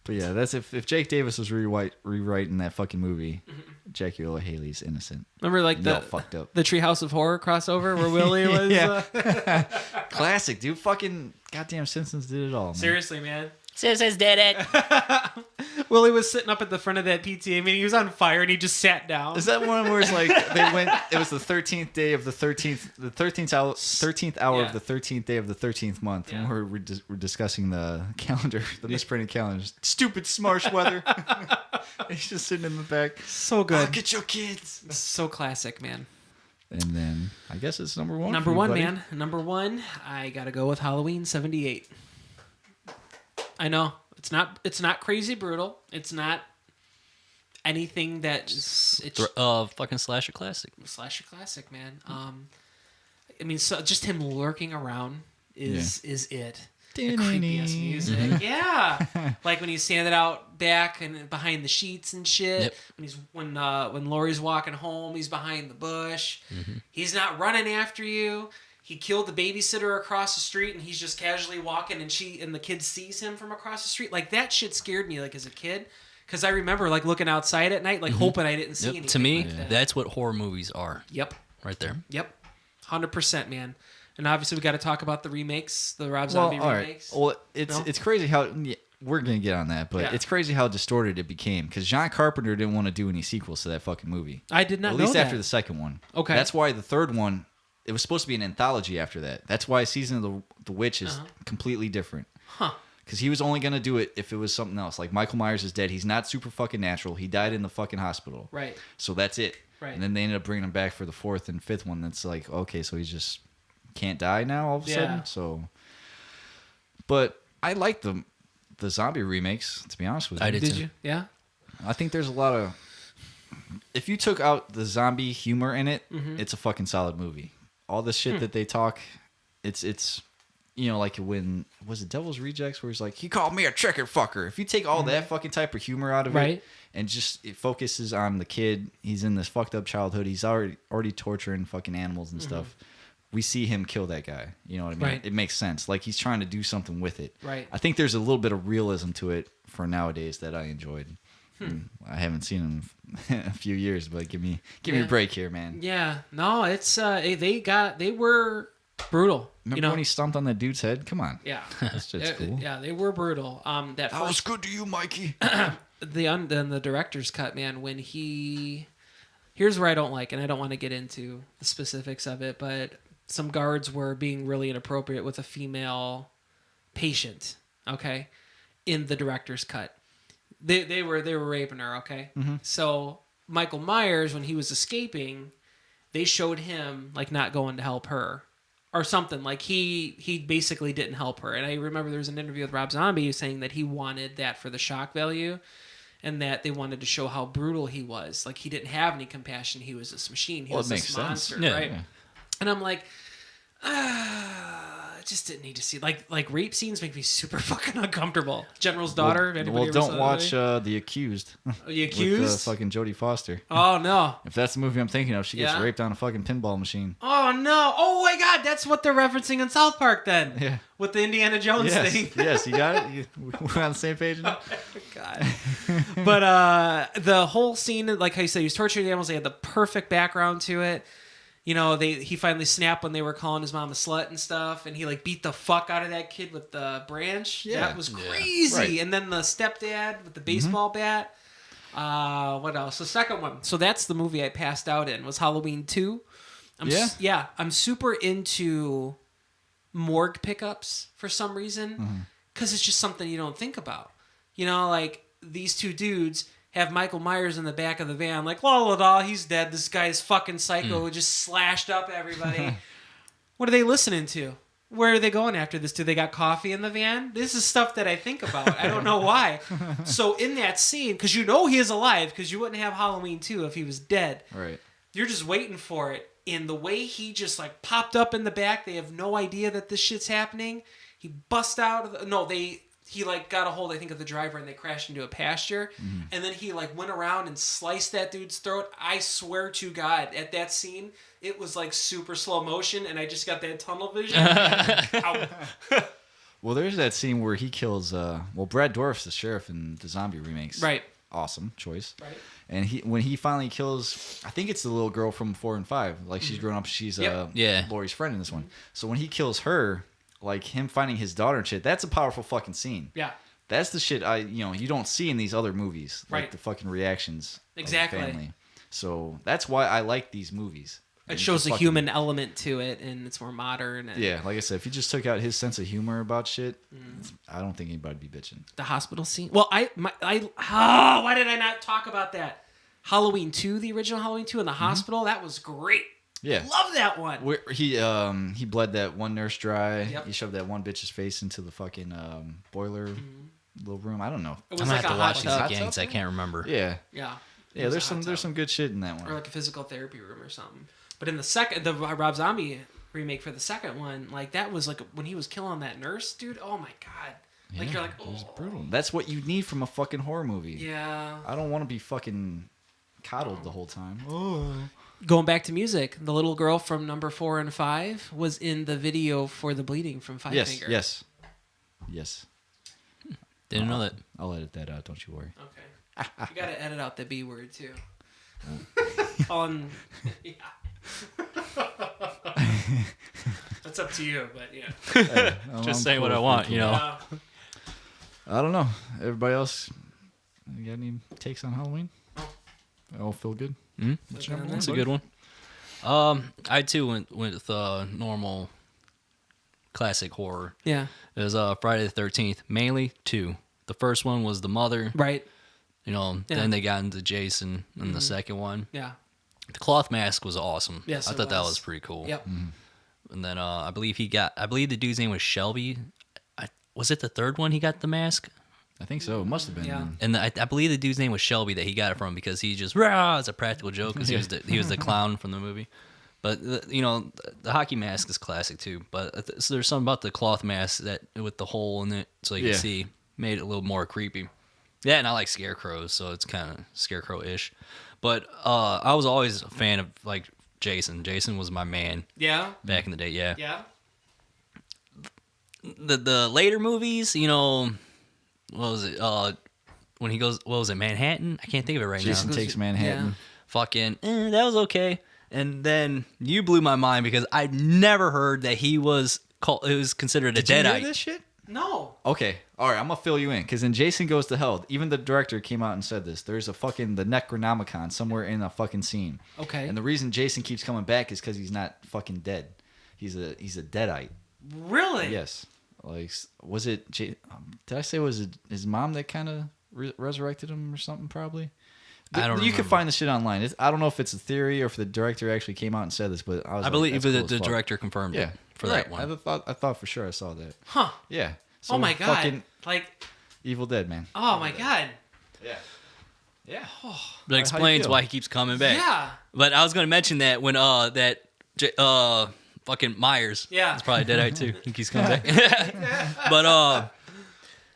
But yeah, that's if Jake Davis was rewriting that fucking movie, Jackie Earle Haley's innocent. Remember like Y'all the fucked up. the Treehouse of Horror crossover where Willie was. Yeah. Classic, dude. Fucking goddamn Simpsons did it all. Man. Seriously, man. Simpsons did it. Willie was sitting up at the front of that PTA meeting. He was on fire and he just sat down. Is that one where it's like they went? It was the 13th day of the 13th hour Yeah. of the 13th day of the 13th month, Yeah. and we're discussing the calendar, the misprinted calendar. Stupid Smarsh weather. He's just sitting in the back. So good. Oh, get your kids. So classic, man. And then I guess it's number one. Number for you, one, buddy. man. Number one, I gotta go with Halloween '78. I know it's not crazy brutal. It's not anything that it's Fucking slasher classic. slasher classic, man. I mean, so just him lurking around is it. The creepy ass music, yeah. Like when he's standing out back and behind the sheets and shit. Yep. When Laurie's walking home, he's behind the bush. He's not running after you. He killed the babysitter across the street, and he's just casually walking, and the kid sees him from across the street. Like that shit scared me, like as a kid, because I remember like looking outside at night, like hoping I didn't see anything. To me, like that. that's what horror movies are. Yep. Right there. Yep. 100%, man. And obviously we got to talk about the remakes, the Rob Well, Zombie all right. remakes. Well, it's No? it's crazy how we're gonna get on that, but Yeah. it's crazy how distorted it became because John Carpenter didn't want to do any sequels to that fucking movie. I did not At know least that. after the second one. Okay. That's why the third one, it was supposed to be an anthology after that. That's why Season of the Witch is completely different. Huh. Because he was only gonna do it if it was something else. Like Michael Myers is dead. He's not super fucking natural. He died in the fucking hospital. Right. So that's it. Right. And then they ended up bringing him back for the fourth and fifth one. That's like, okay, so he's just can't die now all of a Yeah. sudden. So, but I like the zombie remakes. To be honest with you, I did Did too. you? Yeah. I think there's a lot of. If you took out the zombie humor in it, Mm-hmm. it's a fucking solid movie. All the Hmm. shit that they talk, it's like when was it Devil's Rejects where he's like he called me a chicken fucker. If you take all that fucking type of humor out of Mm-hmm. Right. it and just it focuses on the kid, he's in this fucked up childhood. He's already torturing fucking animals and stuff. We see him kill that guy. You know what I mean? Mm-hmm. Right. It makes sense. Like he's trying to do something with it. Right. I think there's a little bit of realism to it for nowadays that I enjoyed. I haven't seen him in a few years, but give me Yeah. a break here, man. Yeah. No, it's they were brutal. Remember you know? when he stomped on that dude's head? Come on. Yeah. That's just cool. Yeah, they were brutal. That That was first good to you, Mikey. the director's cut, man, when here's where I don't like, and I don't want to get into the specifics of it, but some guards were being really inappropriate with a female patient, okay, in the director's cut. They were raping her, okay? So Michael Myers, when he was escaping, they showed him like not going to help her. or something. Like he basically didn't help her. And I remember there was an interview with Rob Zombie saying that he wanted that for the shock value, and that they wanted to show how brutal he was. Like he didn't have any compassion. He was this machine. He was this monster, right? Yeah. And I'm like, I just didn't need to see like rape scenes make me super fucking uncomfortable. General's daughter. if anybody Well, ever saw don't that watch movie? The Accused. The With Accused. fucking Jodie Foster. Oh no. If that's the movie I'm thinking of, she gets Yeah? raped on a fucking pinball machine. Oh no. Oh my God. That's what they're referencing in South Park then. Yeah. With the Indiana Jones Yes, thing. yes, you got it. We're on the same page now. God. But the whole scene, like how you said, he was torturing animals. They had the perfect background to it. You know, he finally snapped when they were calling his mom a slut and stuff, and he like beat the fuck out of that kid with the branch. Yeah. That was crazy. Right. And then the stepdad with the baseball bat. What else? The second one. So that's the movie I passed out in. Was Halloween 2. I'm super into morgue pickups for some reason, because it's just something you don't think about. You know, like these two dudes have Michael Myers in the back of the van, like, la la la, he's dead. This guy's fucking psycho who just slashed up everybody. What are they listening to? Where are they going after this? Do they got coffee in the van? This is stuff that I think about. I don't know why. So in that scene, because you know he is alive, because you wouldn't have Halloween 2 if he was dead. Right. You're just waiting for it. And the way he just like popped up in the back, they have no idea that this shit's happening. He bust out of the, he like got a hold, I think, of the driver, and they crashed into a pasture. And then he like went around and sliced that dude's throat. I swear to God, at that scene, it was like super slow motion, and I just got that tunnel vision. Ow. Well, there's that scene where he kills. Brad Dourif's the sheriff in the zombie remakes. Right. Awesome choice. Right. And when he finally kills, I think it's the little girl from 4 and 5. Like she's grown up. She's Yep. Yeah. Laurie's friend in this one. So when he kills her, like him finding his daughter and shit, that's a powerful fucking scene. Yeah. That's the shit you don't see in these other movies. Like Right. the fucking reactions. Exactly. Of the family. So that's why I like these movies. It And shows the a fucking- human element to it, and it's more modern. And Yeah, like I said, if you just took out his sense of humor about shit, I don't think anybody'd be bitching. The hospital scene. Well, why did I not talk about that? Halloween 2, the original Halloween 2 in the hospital. That was great. Yeah. Love that one. Where he bled that one nurse dry. Yep. He shoved that one bitch's face into the fucking boiler little room. I don't know. It was I'm gonna like have a to hot watch these tub. hot again tub because I can't remember. Yeah. Yeah. Yeah, It was there's a some hot there's tub. some good shit in that Or one. like a physical therapy room or something. But in the Rob Zombie remake for the second one, like that was like when he was killing that nurse, dude. Oh my God. Like Yeah, you're like, it was oh. brutal. That's what you need from a fucking horror movie. Yeah. I don't want to be fucking coddled the whole time. Going back to music, the little girl from number 4 and 5 was in the video for The Bleeding from Five Yes, Finger. yes. Didn't know that. I'll edit that out. Don't you worry. Okay. You gotta edit out the B word too. On, yeah. That's up to you, but yeah. Just saying what I want, you know. I don't know. Everybody else, you got any takes on Halloween? All feel good? What's your number That's a one, good buddy? one. I too went with normal classic horror. Yeah. It was Friday the 13th, mainly 2. The first one was the mother, Right. you know, Yeah. then they got into Jason in the second one. Yeah. The cloth mask was awesome. Yes, I it thought that was. was pretty cool. Yep. And then I believe the dude's name was Shelby. Was it the third one he got the mask? I think so. It must have been. Yeah. And I believe the dude's name was Shelby that he got it from because he just rah, it's a practical joke because he was the clown from the movie. But the hockey mask is classic too. But so there's something about the cloth mask that with the hole in it so you Yeah. can see made it a little more creepy. Yeah, and I like scarecrows, so it's kind of scarecrow-ish. But I was always a fan of like Jason. Jason was my man Yeah. back in the day. Yeah. Yeah. The later movies, you know, what was it? When he goes, what was it? Manhattan? I can't think of it right Jason now. Takes Manhattan. Fucking, that was okay. And then you blew my mind because I'd never heard that he was called. It was considered a Did you hear deadite. this shit? No. Okay. All right. I'm gonna fill you in because in Jason Goes to Hell, even the director came out and said this. There's a fucking the Necronomicon somewhere in a fucking scene. Okay. And the reason Jason keeps coming back is because he's not fucking dead. He's a deadite. Really? Yes. Like, was it? Did I say was it his mom that kind of resurrected him or something? Probably. I don't You can remember. find the shit online. I don't know if it's a theory or if the director actually came out and said this, but I I believe that's the cool as fuck. director confirmed Yeah. it. for that one. I thought for sure I saw that. Huh. Yeah. Oh my god. Fucking Like, Evil Dead, man. oh my god. Yeah. Yeah. That explains feel? why he keeps coming back. Yeah. But I was gonna mention that when fucking Myers. Yeah. He's probably dead out too. He keeps coming back.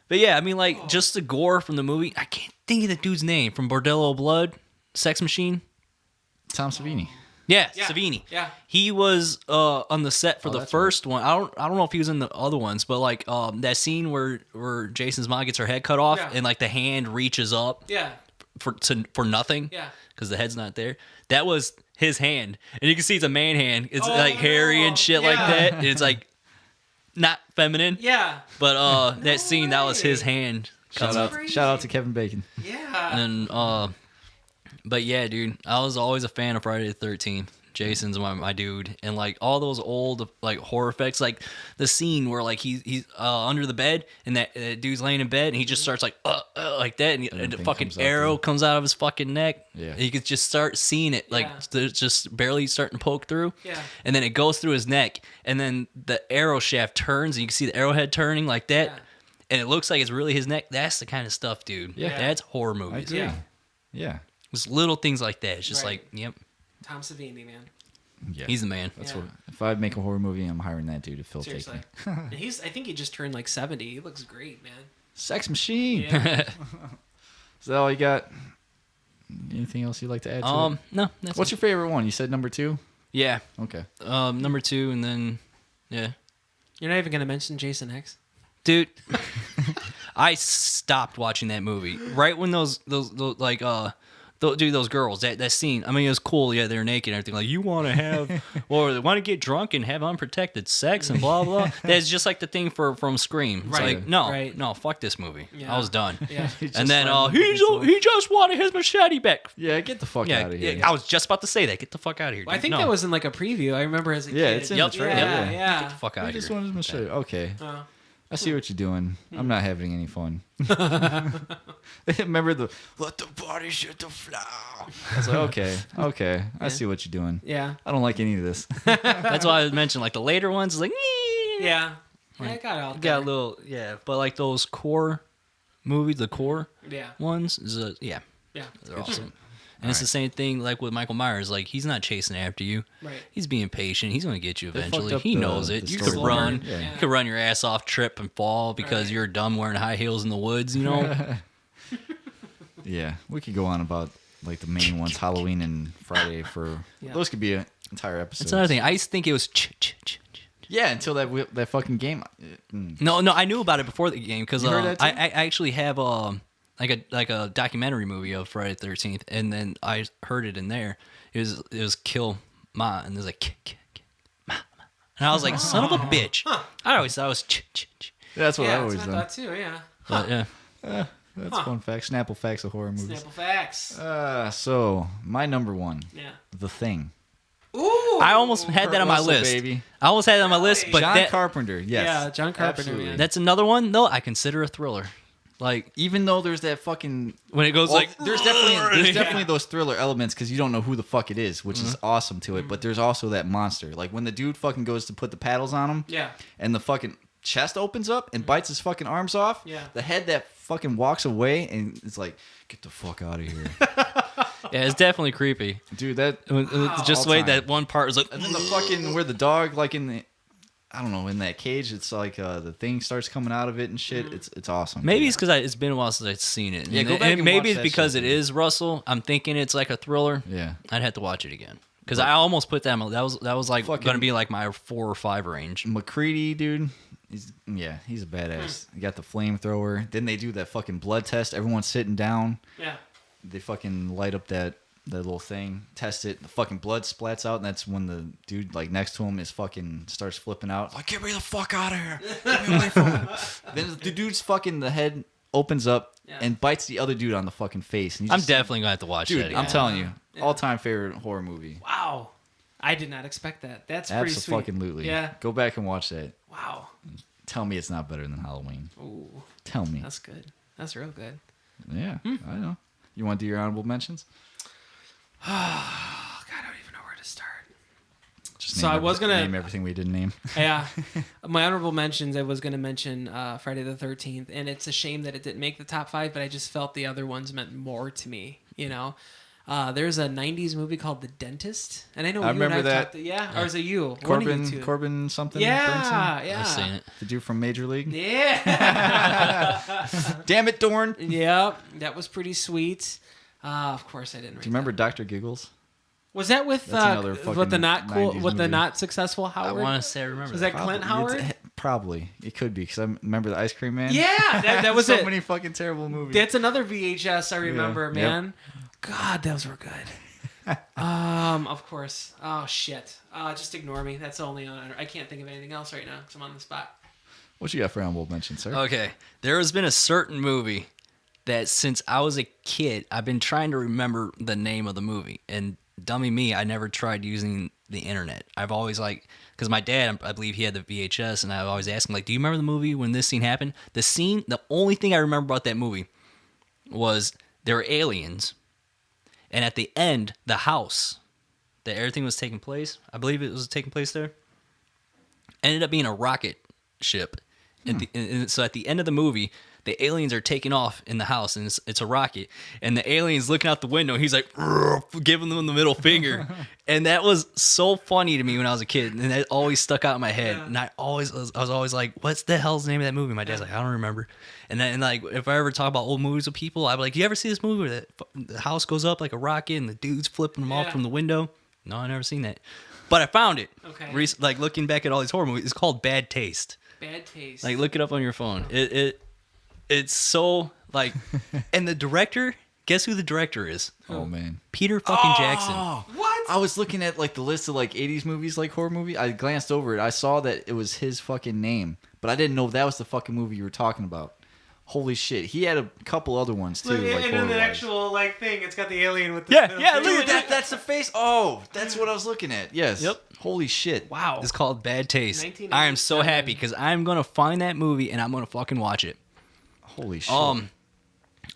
But yeah, I mean, like, just the gore from the movie. I can't think of the dude's name from Bordello Blood, Sex Machine. Tom Savini. Yeah, Yeah. Savini. Yeah. He was on the set for the that's first one. I don't know if he was in the other ones, but like that scene where Jason's mom gets her head cut off Yeah. and like the hand reaches up Yeah. for nothing. Yeah. Because the head's not there. That was his hand, and you can see it's a man hand. It's Oh, like hairy no. and shit like Yeah. that. And it's like not feminine, Yeah. but that scene that was his way. hand. Crazy. Shout out to Kevin Bacon. Yeah. And but yeah, dude, I was always a fan of Friday the 13th. Jason's my dude, and like all those old like horror effects, like the scene where like he's under the bed and that dude's laying in bed and he just starts like that, and the thing fucking comes out arrow there. comes out of his fucking neck. Yeah. and you could just start seeing it like Yeah. it's just barely starting to poke through. Yeah. and then it goes through his neck, and then the arrow shaft turns, and you can see the arrowhead turning like that. Yeah. And it looks like it's really his neck. That's the kind of stuff, dude. Yeah. That's horror I movies. agree. Yeah. Yeah. Just little things like that. It's just Right. like, yep, Tom Savini, man. Yeah. he's the man. That's Yeah. what. If I make a horror movie, I'm hiring that dude if he'll take Seriously. me. And I think he just turned like 70. He looks great, man. Sex Machine. Yeah. Is that all you got? Anything else you'd like to add to it? No, that's What's your favorite one? You said number 2? yeah. Okay. Number 2, and then yeah, You're not even going to mention Jason X? dude. I stopped watching that movie right when those like those girls that scene. I mean, it was cool. Yeah, they're naked and everything. Like, you want to have or they want to get drunk and have unprotected sex and blah blah. That's just like the thing from Scream. It's Right, like no, right. no, fuck this movie. Yeah. I was done. Yeah. And then he just wanted his machete back. Yeah, get the fuck Yeah, out of here. yeah, I was just about to say that. Get the fuck out of here. Well, I dude. think No. that was in like a preview. I remember as a Yeah, kid. it's in Yep. the trailer. Yeah, Yeah. yeah. Get the fuck out I of just here. wanted to show you. Okay. Oh. I see what you're doing. I'm not having any fun. Remember the let the body shoot the flower. I was like, okay. I see what you're doing. Yeah. I don't like any of this. That's why I mentioned like the later ones. Is like, Yeah. Yeah, I got out got a there. little, yeah. But like those core movies, the core Yeah. ones, is Yeah. they're awesome. And it's the same thing like with Michael Myers. Like, he's not chasing after you. Right. He's being patient. He's going to get you They fucked eventually. up He the- knows it. the You story could line. run. Yeah. You could run your ass off, trip, and fall because Right. you're dumb wearing high heels in the woods, you know? Yeah, we could go on about like the main ones, Halloween and Friday. For Yeah. those could be an entire episode. That's another thing. I used to think it was Yeah, until that fucking game. No, I knew about it before the game because You heard that too? I actually have like a documentary movie of Friday the 13th, and then I heard it in there. It was Kill Ma, and there's like kill Ma, and I was like, son of a bitch. I always thought it was That's what Yeah, I always that's what I done. thought too, yeah. But, yeah. That's fun facts. Snapple facts of horror movies. Snapple facts. So my number 1, Yeah. The Thing. Ooh. I almost had that on my Russell, list. baby. I almost had it on my list, but John that, Carpenter. Yes. Yeah, John Carpenter, Absolutely. man. that's another one though I consider a thriller. Like Even though there's that fucking when it goes well, like there's definitely those thriller elements because you don't know who the fuck it is, which is awesome to it. But there's also that monster. Like when the dude fucking goes to put the paddles on him, Yeah. and the fucking chest opens up and bites his fucking arms off. Yeah. The head that fucking walks away and it's like, get the fuck out of here, yeah, it's definitely creepy. dude. That Just the way All that time. one part is like and then the fucking where the dog like in the. I don't know, in that cage, it's like the thing starts coming out of it and shit. It's awesome. maybe it's because it's been a while since I've seen it. Yeah, go And back and maybe watch it's that because shit, it dude. is Russell. I'm thinking it's like a thriller. Yeah. I'd have to watch it again because I almost put that. That was like Fucking- gonna be like my 4 or 5 range. McCready, dude. He's a badass. He got the flamethrower. Then they do that fucking blood test. Everyone's sitting down. Yeah. They fucking light up that little thing, test it. The fucking blood splats out, and that's when the dude like next to him is fucking starts flipping out. Like, get me the fuck out of here. Get me away from him. Then the dude's fucking the head opens up Yeah. and bites the other dude on the fucking face. And he's I'm just- definitely gonna have to watch that. dude. Again. I'm telling you, Yeah. all time favorite horror movie. Wow. I did not expect that. That's pretty sweet. Absolutely. Yeah. Go back and watch that. Wow. Tell me it's not better than Halloween. Ooh. Tell me. That's good. That's real good. Yeah, I know. You want to do your honorable mentions? Oh, God, I don't even know where to start. Just So I was gonna name everything we didn't name. Yeah, my honorable mentions. I was gonna mention Friday the 13th, and it's a shame that it didn't make the top 5. But I just felt the other ones meant more to me. You know, there's a '90s movie called The Dentist, and I know I you remember and I that. talked. Or is it you? One of you two. Corbin something. Burnson? Yeah, I've seen it. The dude from Major League. Yeah. Damn it, Dorn. Do Yep, that was pretty sweet. Of course, I didn't. you remember Dr. Giggles? Was that with That's another with the fucking not cool, 90s with the movie. not successful I Howard? want to say I remember. Was that Clint Howard? Probably. It could be because I remember the Ice Cream Man. Yeah, that was so it. many fucking terrible movies. That's another VHS I remember, Yeah. man. God, those were good. Of course. Oh shit. Just ignore me. That's the only on. I can't think of anything else right now because I'm on the spot. What you got for honorable mention, sir? Okay, there has been a certain movie that since I was a kid, I've been trying to remember the name of the movie. And dummy me, I never tried using the internet. I've always because my dad, I believe he had the VHS, and I always asked him, like, do you remember the movie when this scene happened? The only thing I remember about that movie was there were aliens, and at the end, the house that everything was taking place, I believe it was taking place there, ended up being a rocket ship. And so at the end of the movie, the aliens are taking off in the house, and it's a rocket. And the aliens looking out the window, and he's like, giving them the middle finger. And that was so funny to me when I was a kid, and that always stuck out in my head. Yeah. And I was always like, what's the hell's the name of that movie? My dad's like, I don't remember. And then like if I ever talk about old movies with people, I'd be like, you ever see this movie where the house goes up like a rocket and the dude's flipping them off Yeah. from the window? No, I never seen that. But I found it. Okay. Like looking back at all these horror movies, it's called Bad Taste. Bad taste. Like look it up on your phone. It's so like, and the director. Guess who the director is? Oh man. Peter fucking Jackson. What? I was looking at like the list of like 80s movies, like horror movie. I glanced over it. I saw that it was his fucking name, but I didn't know that was the fucking movie you were talking about. Holy shit. He had a couple other ones too. Look, like and then the horror-wise. actual like thing, it's got the alien with the Yeah, middle yeah, finger. look Dude, that's the face. Oh, that's what I was looking at. Yes. Yep. Holy shit. Wow. It's called Bad Taste. 1997. I am so happy because I'm gonna find that movie and I'm gonna fucking watch it. Holy shit.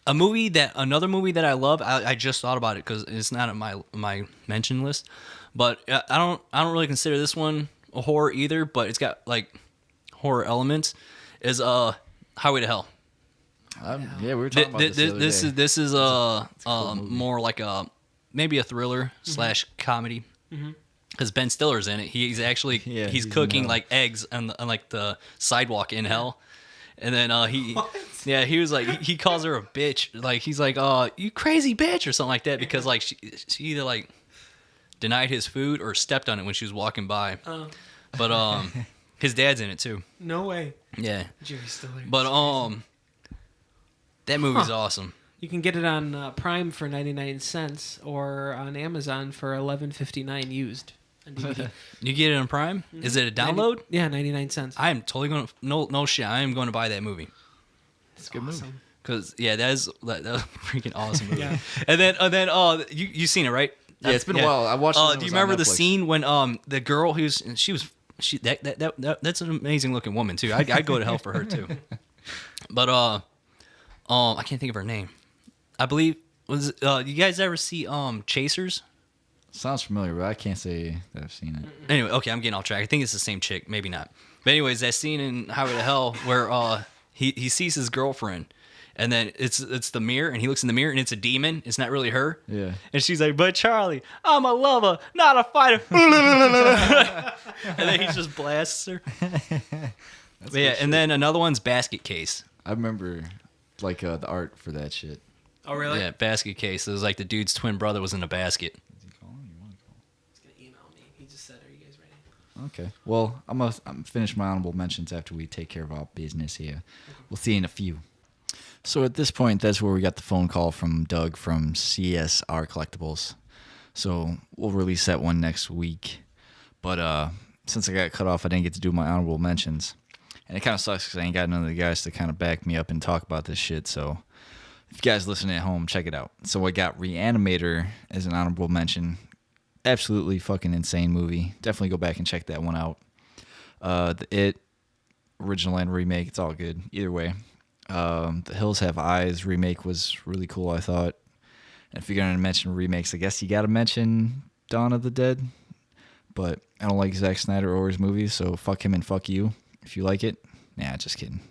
Another movie that I love. I just thought about it because it's not on my mention list, but I don't really consider this one a horror either. But it's got like horror elements. Is Highway to Hell. Yeah, we were talking about this the other day. This is cool movie. more like maybe a thriller / comedy. Because Ben Stiller's in it. He's actually Yeah, he's he's in cooking hell. like eggs on like the sidewalk in hell. And then he was like he calls her a bitch. Like he's like, "Oh, you crazy bitch," or something like that because like she either like denied his food or stepped on it when she was walking by. But his dad's in it too. No way. Yeah. Jerry Stiller. But that movie's awesome. You can get it on Prime for 99 cents or on Amazon for $11.59 used on DVD. You get it on Prime? Is it a download? Yeah, 99 cents. I am totally going to no shit. I am going to buy that movie. It's good movie. awesome. Cuz yeah, that was a freaking awesome movie. Yeah. And then you seen it, right? Yeah, it's been a while. I watched it when it do you was on remember the Netflix. scene when the girl that's an amazing looking woman too. I'd go to hell for her too. But I can't think of her name. I believe you guys ever see Chasers? Sounds familiar, but I can't say that I've seen it. Anyway, okay, I'm getting off track. I think it's the same chick, maybe not. But anyways, that scene in Highway to Hell where he sees his girlfriend, and then it's the mirror, and he looks in the mirror, and it's a demon. It's not really her. Yeah. And she's like, "But Charlie, I'm a lover, not a fighter." And then he just blasts her. But yeah, and then another one's Basket Case. I remember like the art for that shit. Oh, really? Yeah, Basket Case. It was like the dude's twin brother was in a basket. Is he calling? You want to call? He's going to email me. He just said, are you guys ready? Okay. Well, I'm finish my honorable mentions after we take care of our business here. We'll see you in a few. So at this point, that's where we got the phone call from Doug from CSR Collectibles. So we'll release that one next week. But since I got cut off, I didn't get to do my honorable mentions. And it kind of sucks because I ain't got none of the guys to kind of back me up and talk about this shit. So if you guys listening at home, check it out. So I got Reanimator as an honorable mention. Absolutely fucking insane movie. Definitely go back and check that one out. The It original and remake, it's all good. Either way. The Hills Have Eyes remake was really cool, I thought. And if you're going to mention remakes, I guess you got to mention Dawn of the Dead. but I don't like Zack Snyder or his movies, so fuck him and fuck you if you like it. Nah, just kidding.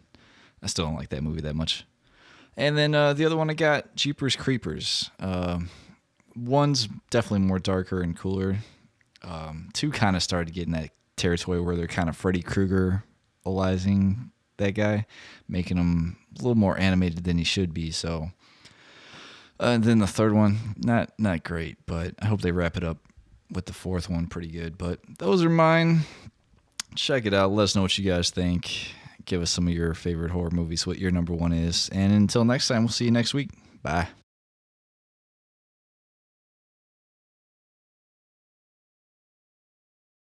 I still don't like that movie that much. And then the other one I got, Jeepers Creepers. One's definitely more darker and cooler. Two kind of started getting that territory where they're kind of Freddy Krueger-alizing that guy, making him a little more animated than he should be. So, and then the third one, not great, but I hope they wrap it up with the fourth one pretty good. But those are mine. Check it out. Let us know what you guys think. Give us some of your favorite horror movies, what your number one is. And until next time, we'll see you next week. Bye.